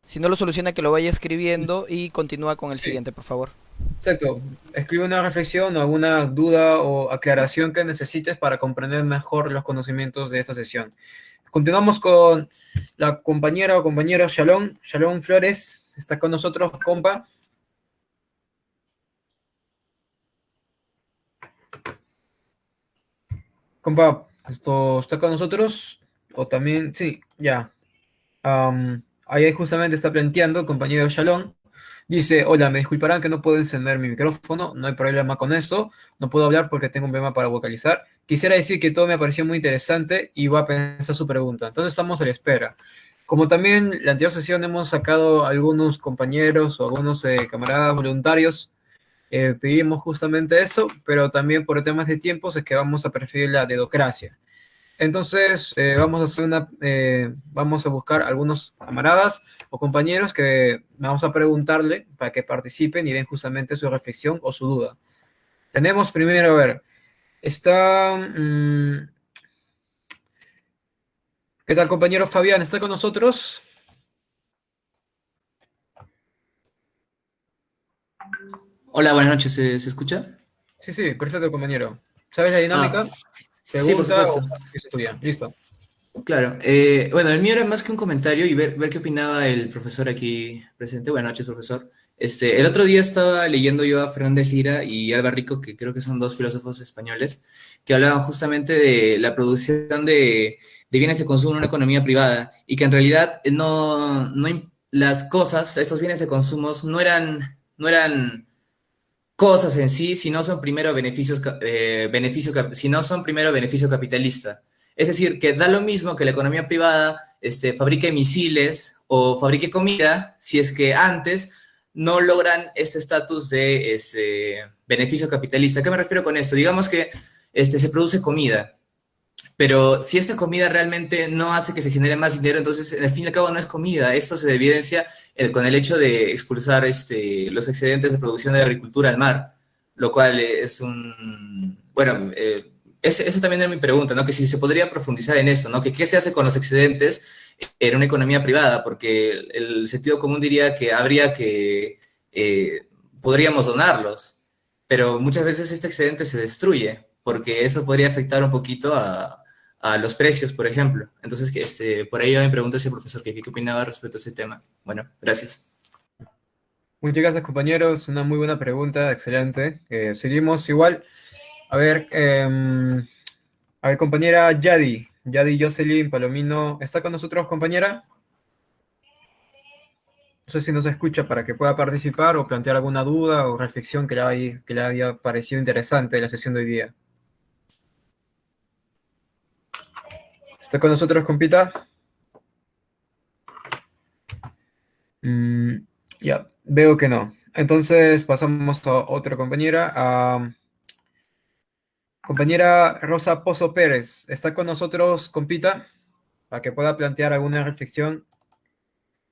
Si no lo soluciona, que lo vaya escribiendo y continúa con el Sí, siguiente, por favor. exacto. Escribe una reflexión o alguna duda o aclaración que necesites para comprender mejor los conocimientos de esta sesión. Continuamos con la compañera o compañero Shalom. Shalom Flores, ¿está con nosotros, compa? Compa, ¿esto está con nosotros? O también, sí, ya. Ahí justamente está planteando el compañero Shalom. Dice, hola, me disculparán que no puedo encender mi micrófono, no hay problema con eso, no puedo hablar porque tengo un problema para vocalizar. Quisiera decir que todo me pareció muy interesante y voy a pensar su pregunta. Entonces estamos a la espera. Como también la anterior sesión hemos sacado algunos compañeros o algunos camaradas voluntarios, pedimos justamente eso, pero también por temas de tiempos es que vamos a preferir la dedocracia. Entonces, vamos a buscar algunos camaradas o compañeros que vamos a preguntarle para que participen y den justamente su reflexión o su duda. Tenemos primero, a ver, está... ¿qué tal, compañero Fabián? ¿Está con nosotros? Hola, buenas noches, ¿se escucha? Sí, sí, perfecto, compañero. ¿Sabes la Ah, dinámica? sí, por Pregunta supuesto. o es tuya. Listo. Claro. Bueno, el mío era más que un comentario y ver qué opinaba el profesor aquí presente. Buenas noches, profesor. El otro día estaba leyendo yo a Fernández Lira y Alba Rico, que creo que son dos filósofos españoles, que hablaban justamente de la producción de bienes de consumo en una economía privada y que en realidad las cosas, estos bienes de consumo no eran cosas en sí si no son primero si no son primero beneficio capitalista. Es decir, que da lo mismo que la economía privada fabrique misiles o fabrique comida si es que antes no logran este estatus de beneficio capitalista. ¿A qué me refiero con esto? Digamos que se produce comida, pero si esta comida realmente no hace que se genere más dinero, entonces, al fin y al cabo, no es comida. Esto se evidencia con el hecho de expulsar los excedentes de producción de la agricultura al mar, lo cual es un... Bueno, esa también era mi pregunta, ¿no? Que si se podría profundizar en esto, ¿no? Que qué se hace con los excedentes en una economía privada, porque el sentido común diría que habría que, podríamos donarlos, pero muchas veces este excedente se destruye, porque eso podría afectar un poquito a los precios, por ejemplo. Entonces, por ahí yo me pregunto a ese profesor qué opinaba respecto a ese tema. Bueno, gracias. Muchas gracias, compañeros. Una muy buena pregunta, excelente. Seguimos igual. A ver, compañera Yadi Jocelyn Palomino, ¿está con nosotros, compañera? No sé si nos escucha para que pueda participar o plantear alguna duda o reflexión que le haya parecido interesante de la sesión de hoy día. ¿Está con nosotros, compita? Ya, veo que no. Entonces pasamos a otra compañera. Compañera Rosa Pozo Pérez, ¿está con nosotros, compita? Para que pueda plantear alguna reflexión.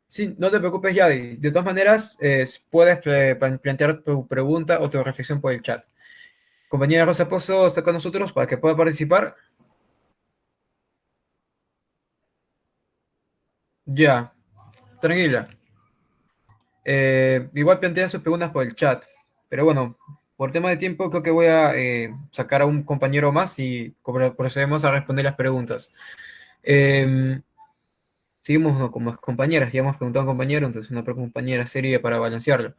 Sí, no te preocupes, Yadi. De todas maneras, puedes plantear tu pregunta o tu reflexión por el chat. Compañera Rosa Pozo, ¿está con nosotros para que pueda participar? Ya, tranquila. Igual plantea sus preguntas por el chat. Pero bueno, por tema de tiempo creo que voy a sacar a un compañero más y procedemos a responder las preguntas. Seguimos como compañeras, ya hemos preguntado a un compañero, entonces una compañera seria para balancearlo.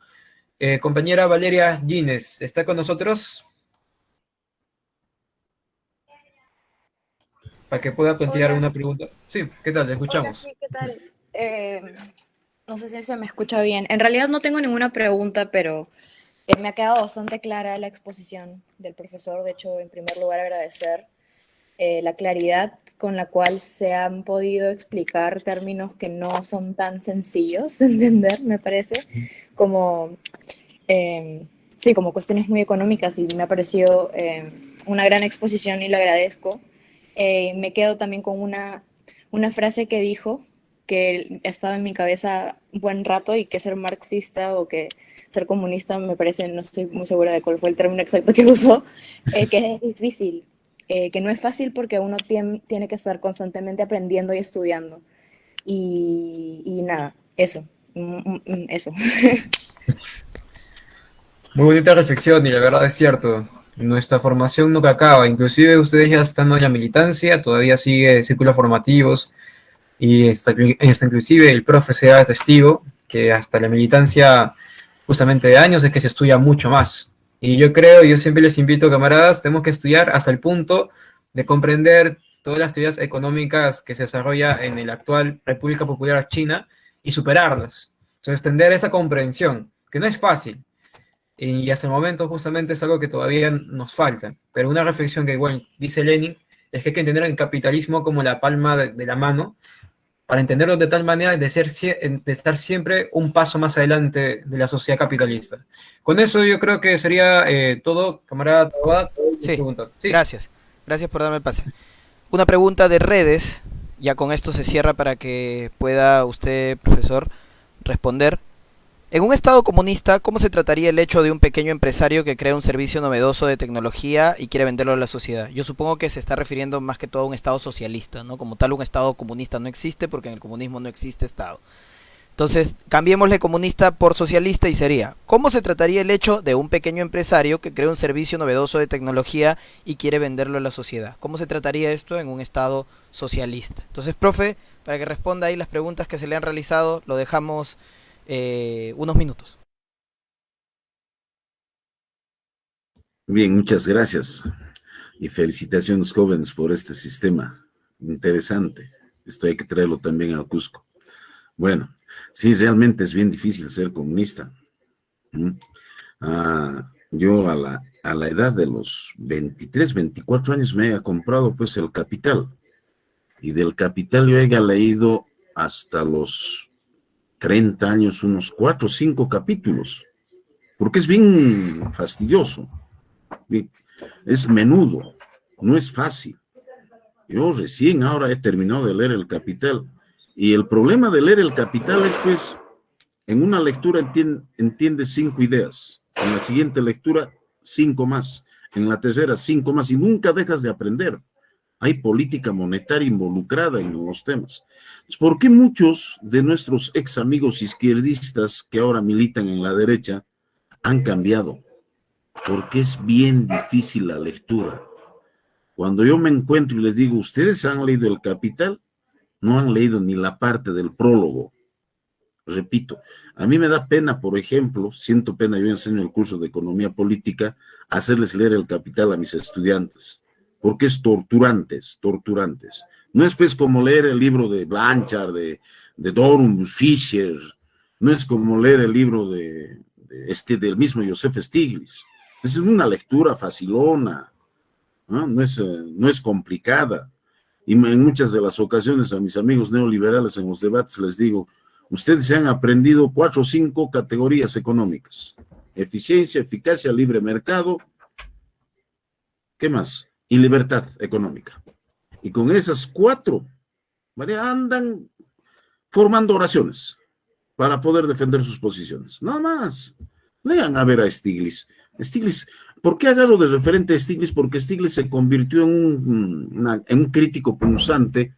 Compañera Valeria Gines, ¿está con nosotros? Para que pueda plantear una pregunta. Sí, ¿qué tal? Le escuchamos. Hola, sí, ¿qué tal? No sé si se me escucha bien. En realidad no tengo ninguna pregunta, pero me ha quedado bastante clara la exposición del profesor. De hecho, en primer lugar, agradecer la claridad con la cual se han podido explicar términos que no son tan sencillos de entender, me parece, como, sí, como cuestiones muy económicas, y me ha parecido una gran exposición y le agradezco. Me quedo también con una frase que dijo que ha estado en mi cabeza un buen rato, y que ser marxista o que ser comunista me parece, no estoy muy segura de cuál fue el término exacto que usó, que es difícil, que no es fácil porque uno tiene que estar constantemente aprendiendo y estudiando. Y nada, eso. Eso. Muy bonita reflexión y la verdad es cierto. Nuestra formación nunca acaba. Inclusive ustedes ya estando en la militancia, todavía sigue círculos formativos y hasta inclusive el profe se da testigo que hasta la militancia justamente de años es que se estudia mucho más. Y yo siempre les invito, camaradas, tenemos que estudiar hasta el punto de comprender todas las teorías económicas que se desarrolla en la actual República Popular China y superarlas. Entonces, extender esa comprensión, que no es fácil. Y hasta el momento justamente es algo que todavía nos falta. Pero una reflexión que igual dice Lenin es que hay que entender el capitalismo como la palma de la mano, para entenderlo de tal manera de estar siempre un paso más adelante de la sociedad capitalista. Con eso yo creo que sería todo, camarada Taboada. Sí, gracias. Gracias por darme el pase. Una pregunta de redes, ya con esto se cierra para que pueda usted, profesor, responder. En un estado comunista, ¿cómo se trataría el hecho de un pequeño empresario que crea un servicio novedoso de tecnología y quiere venderlo a la sociedad? Yo supongo que se está refiriendo más que todo a un estado socialista, ¿no? Como tal, un estado comunista no existe porque en el comunismo no existe estado. Entonces, cambiémosle comunista por socialista y sería, ¿cómo se trataría el hecho de un pequeño empresario que crea un servicio novedoso de tecnología y quiere venderlo a la sociedad? ¿Cómo se trataría esto en un estado socialista? Entonces, profe, para que responda ahí las preguntas que se le han realizado, lo dejamos unos minutos. Bien, muchas gracias y felicitaciones, jóvenes, por este sistema interesante. Esto hay que traerlo también al Cusco. Bueno, sí, realmente es bien difícil ser comunista. Yo a la edad de los 23, 24 años me he comprado pues el Capital, y del Capital yo he leído hasta los 30 años, unos 4 o 5 capítulos, porque es bien fastidioso, es menudo, no es fácil. Yo recién ahora he terminado de leer el Capital, y el problema de leer el Capital es pues, en una lectura entiendes 5 ideas, en la siguiente lectura 5 más, en la tercera 5 más, y nunca dejas de aprender. Hay política monetaria involucrada en los temas. ¿Por qué muchos de nuestros ex amigos izquierdistas que ahora militan en la derecha han cambiado? Porque es bien difícil la lectura. Cuando yo me encuentro y les digo, ¿ustedes han leído El Capital? No han leído ni la parte del prólogo. Repito, a mí me da pena, por ejemplo, siento pena, yo enseño el curso de Economía Política, hacerles leer El Capital a mis estudiantes, porque es torturantes. No es pues como leer el libro de Blanchard, de Dornbus, Fischer, no es como leer el libro del mismo Joseph Stiglitz. Es una lectura facilona, ¿no? No es complicada. Y en muchas de las ocasiones a mis amigos neoliberales en los debates les digo, ustedes se han aprendido 4 o 5 categorías económicas: eficiencia, eficacia, libre mercado, ¿qué más? Y libertad económica. Y con esas 4, ¿vale?, andan formando oraciones para poder defender sus posiciones. Nada más. Lean a ver a Stiglitz. ¿Por qué agarro de referente a Stiglitz? Porque Stiglitz se convirtió en un crítico punzante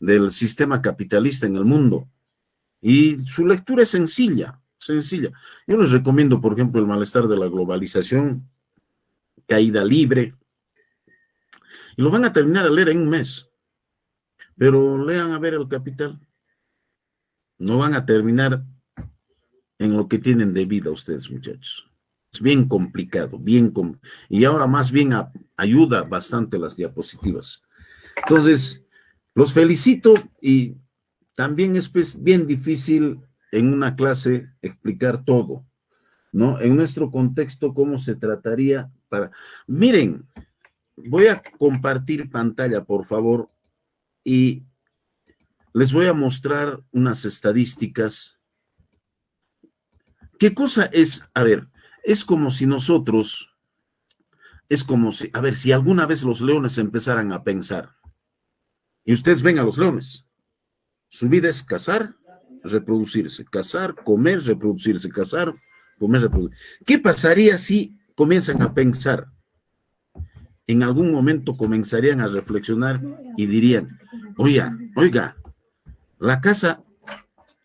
del sistema capitalista en el mundo. Y su lectura es sencilla. Yo les recomiendo, por ejemplo, El malestar de la globalización, Caída libre, y lo van a terminar a leer en un mes. Pero lean a ver El Capital. No van a terminar en lo que tienen de vida ustedes, muchachos. Es bien complicado, y ahora más bien ayuda bastante las diapositivas. Entonces, los felicito, y también es pues bien difícil en una clase explicar todo, ¿no? En nuestro contexto, ¿cómo se trataría para...? Miren, voy a compartir pantalla, por favor, y les voy a mostrar unas estadísticas. ¿Qué cosa es? A ver, es como si, a ver, si alguna vez los leones empezaran a pensar, y ustedes ven a los leones, su vida es cazar, reproducirse, cazar, comer, reproducirse, cazar, comer, reproducirse. ¿Qué pasaría si comienzan a pensar? En algún momento comenzarían a reflexionar y dirían, oiga, la caza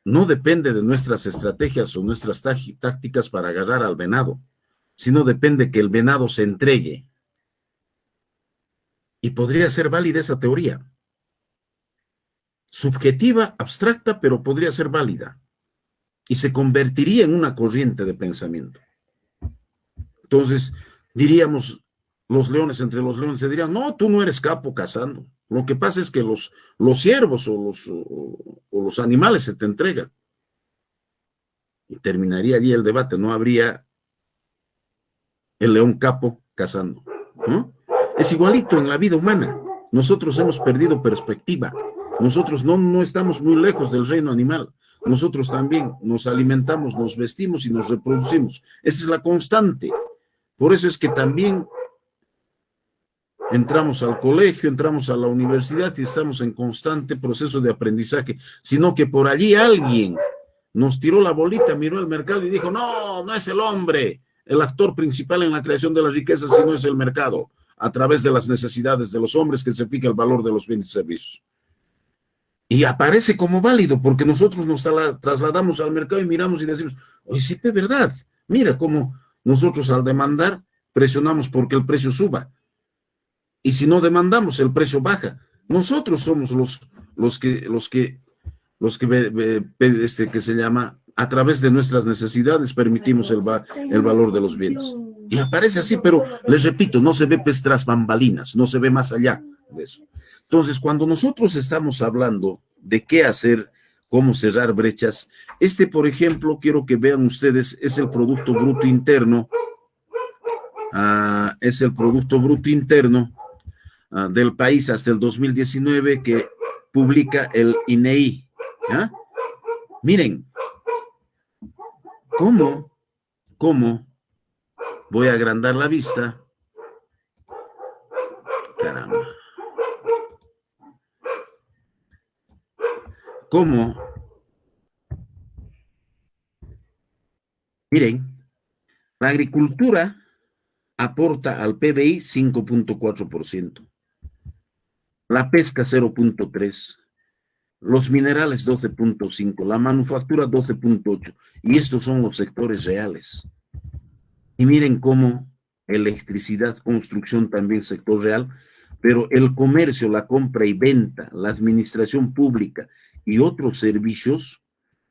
no depende de nuestras estrategias o nuestras tácticas para agarrar al venado, sino depende que el venado se entregue. Y podría ser válida esa teoría. Subjetiva, abstracta, pero podría ser válida. Y se convertiría en una corriente de pensamiento. Entonces, diríamos, entre los leones se dirían, no, tú no eres capo cazando. Lo que pasa es que los ciervos o los animales se te entregan. Y terminaría allí el debate, no habría el león capo cazando, ¿no? Es igualito en la vida humana. Nosotros hemos perdido perspectiva. Nosotros no estamos muy lejos del reino animal. Nosotros también nos alimentamos, nos vestimos y nos reproducimos. Esa es la constante. Por eso es que también entramos al colegio, entramos a la universidad y estamos en constante proceso de aprendizaje, sino que por allí alguien nos tiró la bolita, miró el mercado y dijo, no es el hombre el actor principal en la creación de las riquezas, sino es el mercado, a través de las necesidades de los hombres que se fija el valor de los bienes y servicios. Y aparece como válido, porque nosotros nos trasladamos al mercado y miramos y decimos, oye, sí, es verdad, mira cómo nosotros al demandar presionamos porque el precio suba. Y si no demandamos, el precio baja. Nosotros somos los que se llama, a través de nuestras necesidades permitimos el valor de los bienes. Y aparece así, pero les repito, no se ve pues tras bambalinas, no se ve más allá de eso. Entonces, cuando nosotros estamos hablando de qué hacer, cómo cerrar brechas, por ejemplo, quiero que vean ustedes, es el Producto Bruto Interno, del país hasta el 2019 que publica el INEI. ¿Ya? Miren, ¿cómo? Voy a agrandar la vista. Caramba. ¿Cómo? Miren, la agricultura aporta al PBI 5.4%, la pesca 0.3%, los minerales 12.5%, la manufactura 12.8%, y estos son los sectores reales. Y miren cómo electricidad, construcción también sector real, pero el comercio, la compra y venta, la administración pública y otros servicios,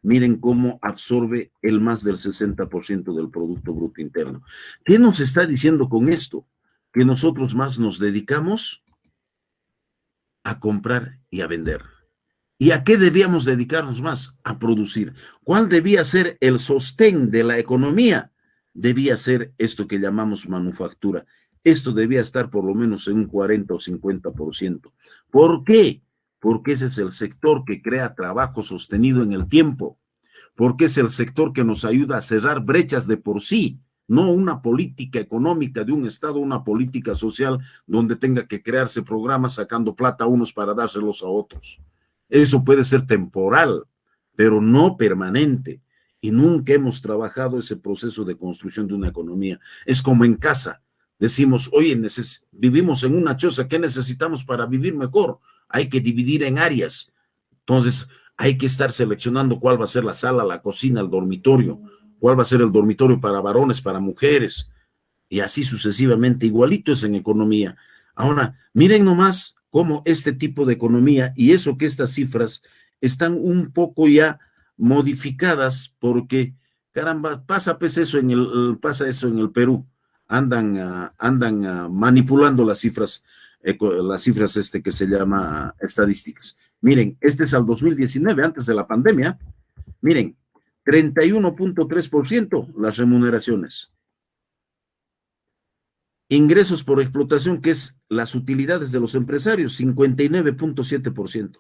miren cómo absorbe el más del 60% del Producto Bruto Interno. ¿Qué nos está diciendo con esto? Que nosotros más nos dedicamos a comprar y a vender. ¿Y a qué debíamos dedicarnos más? A producir. ¿Cuál debía ser el sostén de la economía? Debía ser esto que llamamos manufactura. Esto debía estar por lo menos en un 40 o 50%. ¿Por qué? Porque ese es el sector que crea trabajo sostenido en el tiempo. Porque es el sector que nos ayuda a cerrar brechas de por sí, no una política económica de un Estado, una política social donde tenga que crearse programas sacando plata a unos para dárselos a otros. Eso puede ser temporal, pero no permanente. Y nunca hemos trabajado ese proceso de construcción de una economía. Es como en casa. Decimos, oye, vivimos en una choza, ¿qué necesitamos para vivir mejor? Hay que dividir en áreas. Entonces, hay que estar seleccionando cuál va a ser la sala, la cocina, el dormitorio, cuál va a ser el dormitorio para varones, para mujeres, y así sucesivamente. Igualito es en economía. Ahora, miren nomás cómo este tipo de economía y eso que estas cifras están un poco ya modificadas porque, caramba, pasa eso en el Perú. Andan manipulando las cifras que se llama estadísticas. Miren, este es al 2019, antes de la pandemia. Miren, 31.3% las remuneraciones. Ingresos por explotación, que es las utilidades de los empresarios, 59.7%.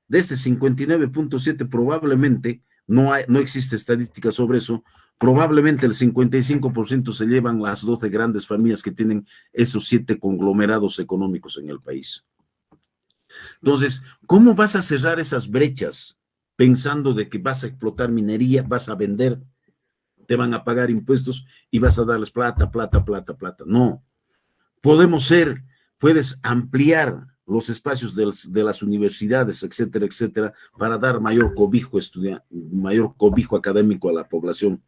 De este 59.7% probablemente, no existe estadística sobre eso, probablemente el 55% se llevan las 12 grandes familias que tienen esos 7 conglomerados económicos en el país. Entonces, ¿cómo vas a cerrar esas brechas pensando de que vas a explotar minería, vas a vender, te van a pagar impuestos y vas a darles plata? No. Puedes ampliar los espacios de las universidades, etcétera, etcétera, para dar mayor cobijo académico a la población.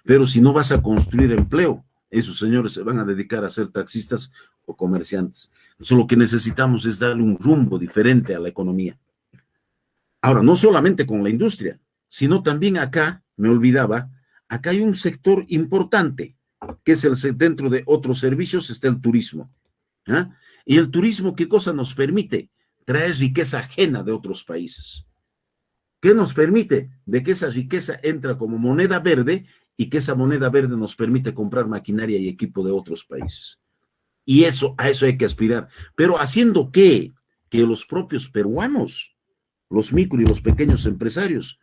Pero si no vas a construir empleo, esos señores se van a dedicar a ser taxistas o comerciantes. Entonces, lo que necesitamos es darle un rumbo diferente a la economía. Ahora, no solamente con la industria, sino también acá, me olvidaba, acá hay un sector importante, que es dentro de otros servicios está el turismo. ¿Ah? Y el turismo, ¿qué cosa nos permite? Traer riqueza ajena de otros países. ¿Qué nos permite? De que esa riqueza entra como moneda verde y que esa moneda verde nos permite comprar maquinaria y equipo de otros países. Y a eso hay que aspirar. Pero haciendo que los propios peruanos, los micro y los pequeños empresarios,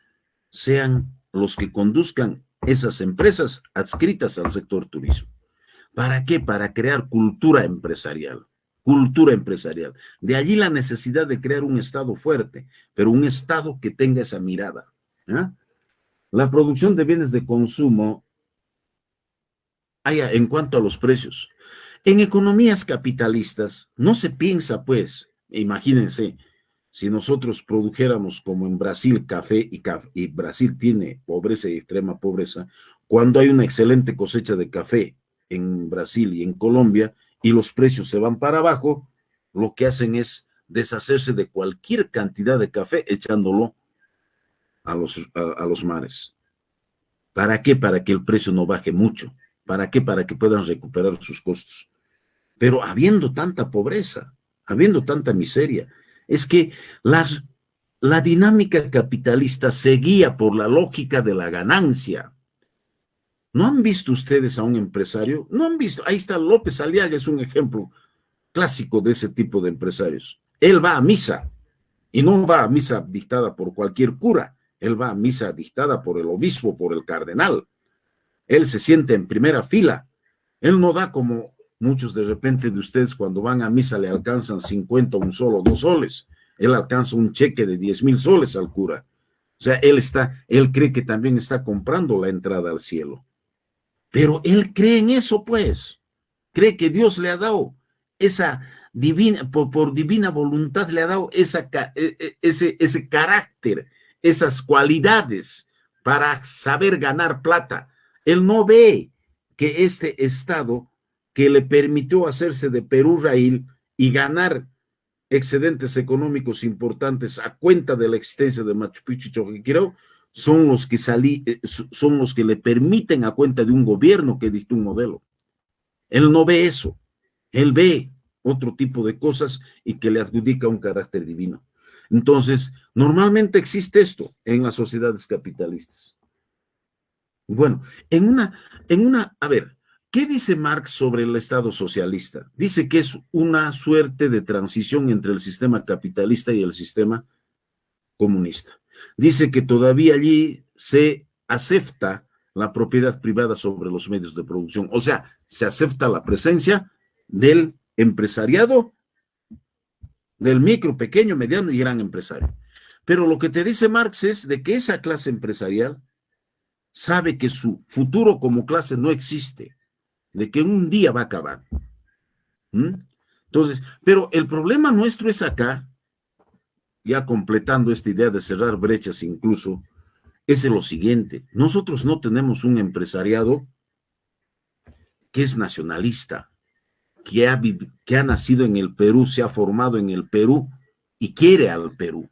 sean los que conduzcan esas empresas adscritas al sector turismo. ¿Para qué? Para crear cultura empresarial. Cultura empresarial. De allí la necesidad de crear un Estado fuerte, pero un Estado que tenga esa mirada. ¿Eh? La producción de bienes de consumo, en cuanto a los precios, en economías capitalistas no se piensa, pues, imagínense, si nosotros produjéramos como en Brasil café, y Brasil tiene pobreza y extrema pobreza, cuando hay una excelente cosecha de café en Brasil y en Colombia y los precios se van para abajo, lo que hacen es deshacerse de cualquier cantidad de café echándolo a los mares. ¿Para qué? Para que el precio no baje mucho. ¿Para qué? Para que puedan recuperar sus costos. Pero habiendo tanta pobreza, habiendo tanta miseria, es que la dinámica capitalista se guía por la lógica de la ganancia. ¿No han visto ustedes a un empresario? ¿No han visto? Ahí está López Aliaga, es un ejemplo clásico de ese tipo de empresarios. Él va a misa, y no va a misa dictada por cualquier cura, él va a misa dictada por el obispo, por el cardenal. Él se siente en primera fila. Él no da como muchos de repente de ustedes cuando van a misa le alcanzan 50, un sol o 2 soles. Él alcanza un cheque de 10,000 soles al cura. O sea, él cree que también está comprando la entrada al cielo. Pero él cree en eso, pues. cree que Dios le ha dado esa divina, por divina voluntad le ha dado ese carácter, esas cualidades para saber ganar plata. Él no ve que este Estado que le permitió hacerse de Perú-Raíl y ganar excedentes económicos importantes a cuenta de la existencia de Machu Picchu y Choqquequirao, son los que le permiten a cuenta de un gobierno que dictó un modelo. Él no ve eso, él ve otro tipo de cosas y que le adjudica un carácter divino. Entonces, normalmente existe esto en las sociedades capitalistas. Bueno, a ver, ¿qué dice Marx sobre el Estado socialista? Dice que es una suerte de transición entre el sistema capitalista y el sistema comunista. Dice que todavía allí se acepta la propiedad privada sobre los medios de producción, o sea, se acepta la presencia del empresariado, del micro, pequeño, mediano y gran empresario. Pero lo que te dice Marx es de que esa clase empresarial sabe que su futuro como clase no existe, de que un día va a acabar. Entonces, pero el problema nuestro es acá, ya completando esta idea de cerrar brechas incluso, es lo siguiente: nosotros no tenemos un empresariado que es nacionalista, que ha nacido en el Perú, se ha formado en el Perú y quiere al Perú.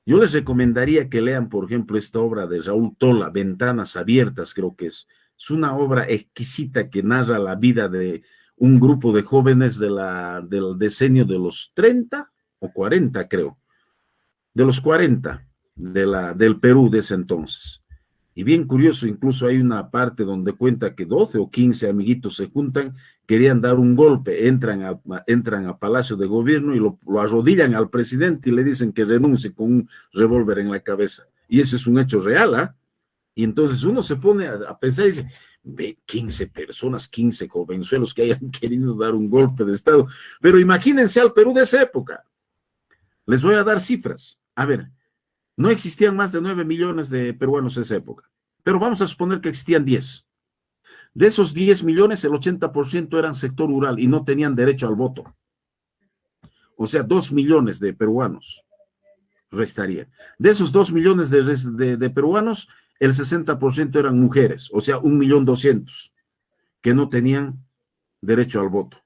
Yo les recomendaría que lean, por ejemplo, esta obra de Raúl Tola, Ventanas Abiertas, creo que es una obra exquisita que narra la vida de un grupo de jóvenes del decenio de los 30 o 40, creo, de los 40, del Perú de ese entonces. Y bien curioso, incluso hay una parte donde cuenta que 12 o 15 amiguitos se juntan, querían dar un golpe, entran a Palacio de Gobierno y lo arrodillan al presidente y le dicen que renuncie con un revólver en la cabeza. Y eso es un hecho real, ¿ah? Y entonces uno se pone a pensar y dice, ve, 15 personas, 15 jovenzuelos que hayan querido dar un golpe de Estado. Pero imagínense al Perú de esa época. Les voy a dar cifras. A ver, no existían más de 9 millones de peruanos en esa época, pero vamos a suponer que existían 10. De esos 10 millones, el 80% eran sector rural y no tenían derecho al voto. O sea, 2 millones de peruanos restarían. De esos 2 millones de peruanos, el 60% eran mujeres, o sea, 1.200.000 que no tenían derecho al voto.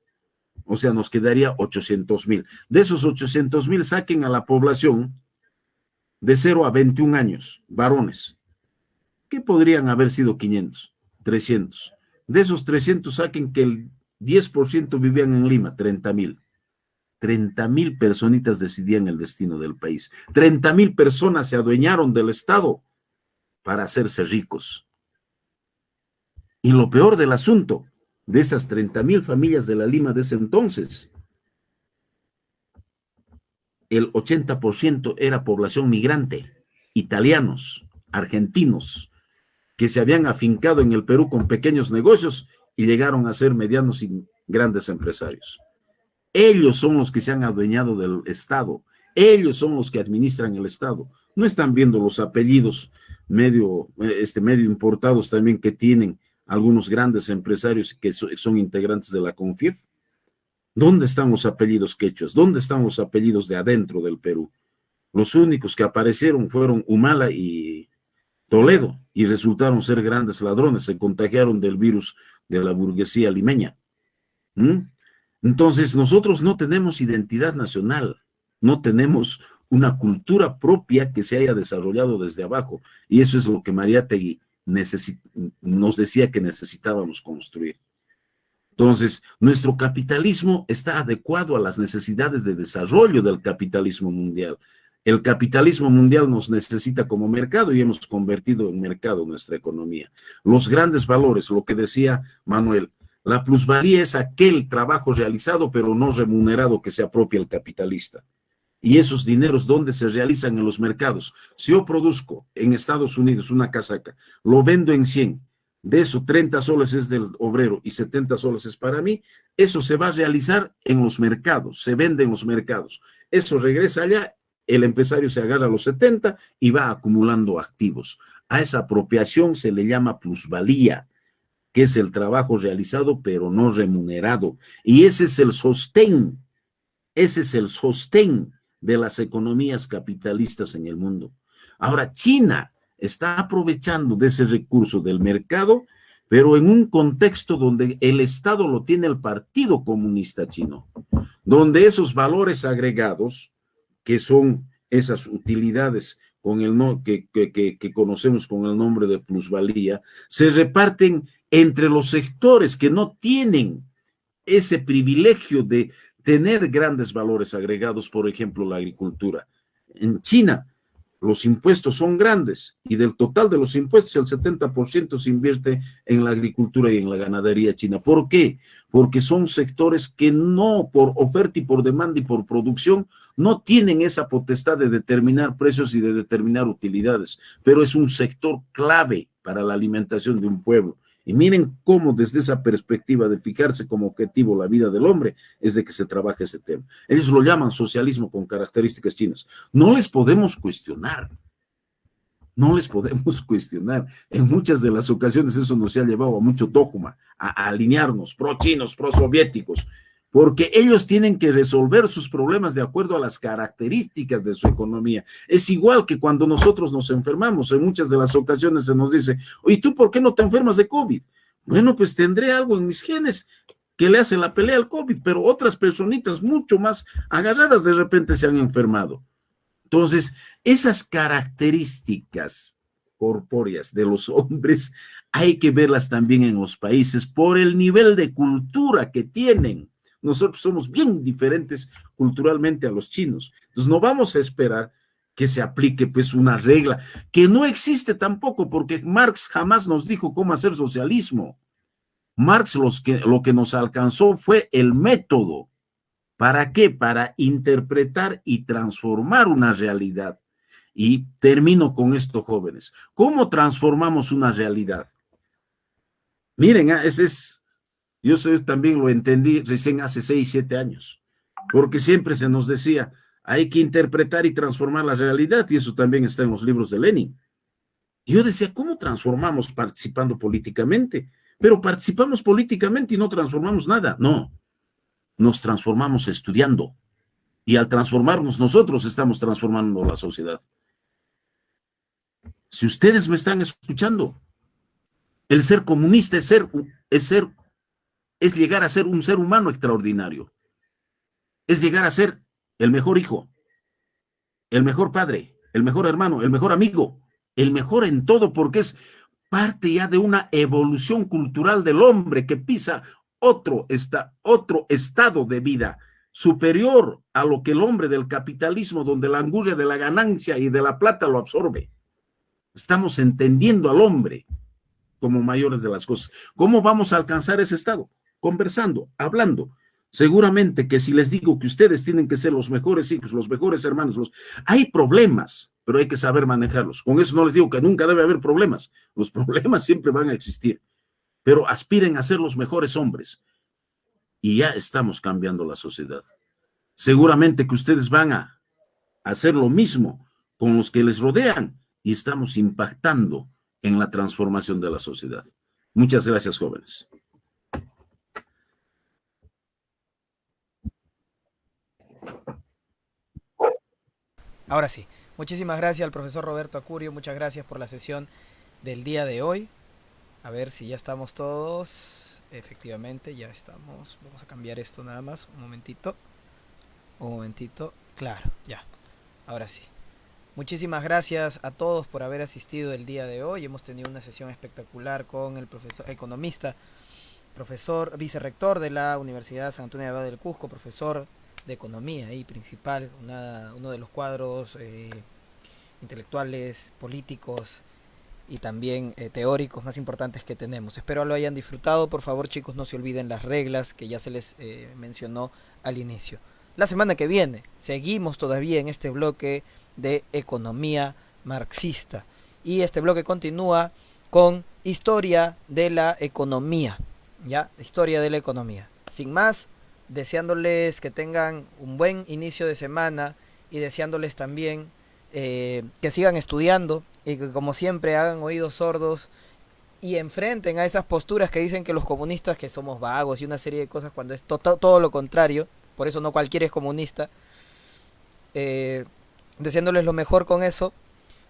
O sea, nos quedaría 800.000. De esos 800.000, saquen a la población de 0 a 21 años, varones, que podrían haber sido 500, 300. De esos 300, saquen que el 10% vivían en Lima, 30.000. 30.000 personitas decidían el destino del país. 30.000 personas se adueñaron del Estado para hacerse ricos. Y lo peor del asunto, de esas 30.000 familias de la Lima de ese entonces, el 80% era población migrante, italianos, argentinos, que se habían afincado en el Perú con pequeños negocios y llegaron a ser medianos y grandes empresarios. Ellos son los que se han adueñado del Estado, ellos son los que administran el Estado. No están viendo los apellidos medio importados también que tienen algunos grandes empresarios que son integrantes de la CONFIEF. ¿Dónde están los apellidos quechuas? ¿Dónde están los apellidos de adentro del Perú? Los únicos que aparecieron fueron Humala y Toledo, y resultaron ser grandes ladrones, se contagiaron del virus de la burguesía limeña. Entonces, nosotros no tenemos identidad nacional, no tenemos una cultura propia que se haya desarrollado desde abajo, y eso es lo que Mariátegui nos decía que necesitábamos construir. Entonces, nuestro capitalismo está adecuado a las necesidades de desarrollo del capitalismo mundial. El capitalismo mundial nos necesita como mercado y hemos convertido en mercado nuestra economía. Los grandes valores, lo que decía Manuel, la plusvalía es aquel trabajo realizado pero no remunerado que se apropia el capitalista. Y esos dineros, ¿dónde se realizan? En los mercados. Si yo produzco en Estados Unidos una casaca, lo vendo en 100, de eso 30 soles es del obrero y 70 soles es para mí, eso se va a realizar en los mercados, se vende en los mercados. Eso regresa allá, el empresario se agarra a los 70 y va acumulando activos. A esa apropiación se le llama plusvalía. que es el trabajo realizado pero no remunerado. Y ese es el sostén de las economías capitalistas en el mundo. Ahora, China está aprovechando de ese recurso del mercado, pero en un contexto donde el Estado lo tiene el Partido Comunista Chino, donde esos valores agregados, que son esas utilidades con el que conocemos con el nombre de plusvalía, se reparten entre los sectores que no tienen ese privilegio de tener grandes valores agregados, por ejemplo, la agricultura. En China, los impuestos son grandes y del total de los impuestos el 70% se invierte en la agricultura y en la ganadería china. ¿Por qué? Porque son sectores que no, por oferta y por demanda y por producción, no tienen esa potestad de determinar precios y de determinar utilidades, pero es un sector clave para la alimentación de un pueblo. Y miren cómo desde esa perspectiva de fijarse como objetivo la vida del hombre es de que se trabaja ese tema. Ellos lo llaman socialismo con características chinas. No les podemos cuestionar. En muchas de las ocasiones eso nos ha llevado a mucho dogma, a alinearnos pro-chinos, pro-soviéticos, porque ellos tienen que resolver sus problemas de acuerdo a las características de su economía. Es igual que cuando nosotros nos enfermamos, en muchas de las ocasiones se nos dice, oye, ¿tú por qué no te enfermas de COVID? Bueno, pues tendré algo en mis genes que le hace la pelea al COVID, pero otras personitas mucho más agarradas de repente se han enfermado. Entonces, esas características corpóreas de los hombres hay que verlas también en los países por el nivel de cultura que tienen. Nosotros somos bien diferentes culturalmente a los chinos. Entonces no vamos a esperar que se aplique pues una regla que no existe tampoco, porque Marx jamás nos dijo cómo hacer socialismo. Marx lo que nos alcanzó fue el método. ¿Para qué? Para interpretar y transformar una realidad. Y termino con esto, jóvenes. ¿Cómo transformamos una realidad? Miren, yo también lo entendí recién hace 6, 7 años, porque siempre se nos decía, hay que interpretar y transformar la realidad, y eso también está en los libros de Lenin. Y yo decía, ¿cómo transformamos participando políticamente? Pero participamos políticamente y no transformamos nada. No, nos transformamos estudiando, y al transformarnos nosotros estamos transformando la sociedad. Si ustedes me están escuchando, el ser comunista es llegar a ser un ser humano extraordinario. Es llegar a ser el mejor hijo, el mejor padre, el mejor hermano, el mejor amigo, el mejor en todo, porque es parte ya de una evolución cultural del hombre que pisa otro estado de vida superior a lo que el hombre del capitalismo, donde la angurria de la ganancia y de la plata lo absorbe. Estamos entendiendo al hombre como mayores de las cosas. ¿Cómo vamos a alcanzar ese estado? Conversando, hablando. Seguramente que si les digo que ustedes tienen que ser los mejores hijos, los mejores hermanos, hay problemas, pero hay que saber manejarlos. Con eso no les digo que nunca debe haber problemas. Los problemas siempre van a existir, pero aspiren a ser los mejores hombres. Y ya estamos cambiando la sociedad. Seguramente que ustedes van a hacer lo mismo con los que les rodean y estamos impactando en la transformación de la sociedad. Muchas gracias, jóvenes. Ahora sí, muchísimas gracias al profesor Roberto Acurio, muchas gracias por la sesión del día de hoy. A ver si ya estamos todos. Efectivamente, ya estamos. Vamos a cambiar esto nada más, un momentito. Claro, ya. Ahora sí. Muchísimas gracias a todos por haber asistido el día de hoy. Hemos tenido una sesión espectacular con el profesor economista, profesor vicerrector de la Universidad San Antonio de Abad del Cusco, profesor de economía y principal, uno de los cuadros intelectuales, políticos y también teóricos más importantes que tenemos. Espero lo hayan disfrutado. Por favor, chicos, no se olviden las reglas que ya se les mencionó al inicio. La semana que viene seguimos todavía en este bloque de economía marxista y este bloque continúa con historia de la economía, ya, historia de la economía. Sin más, deseándoles que tengan un buen inicio de semana y deseándoles también que sigan estudiando y que como siempre hagan oídos sordos y enfrenten a esas posturas que dicen que los comunistas que somos vagos y una serie de cosas cuando es todo lo contrario, por eso no cualquiera es comunista, deseándoles lo mejor con eso.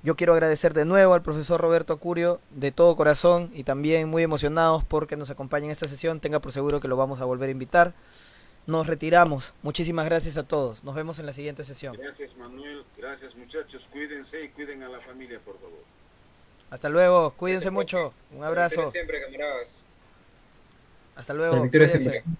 Yo quiero agradecer de nuevo al profesor Roberto Curio de todo corazón y también muy emocionados porque nos acompañe en esta sesión. Tenga por seguro que lo vamos a volver a invitar. Nos retiramos. Muchísimas gracias a todos. Nos vemos en la siguiente sesión. Gracias, Manuel. Gracias, muchachos. Cuídense y cuiden a la familia, por favor. Hasta luego. Cuídense mucho. Un abrazo. Siempre, camaradas. Hasta luego. La victoria Cuídense. siempre.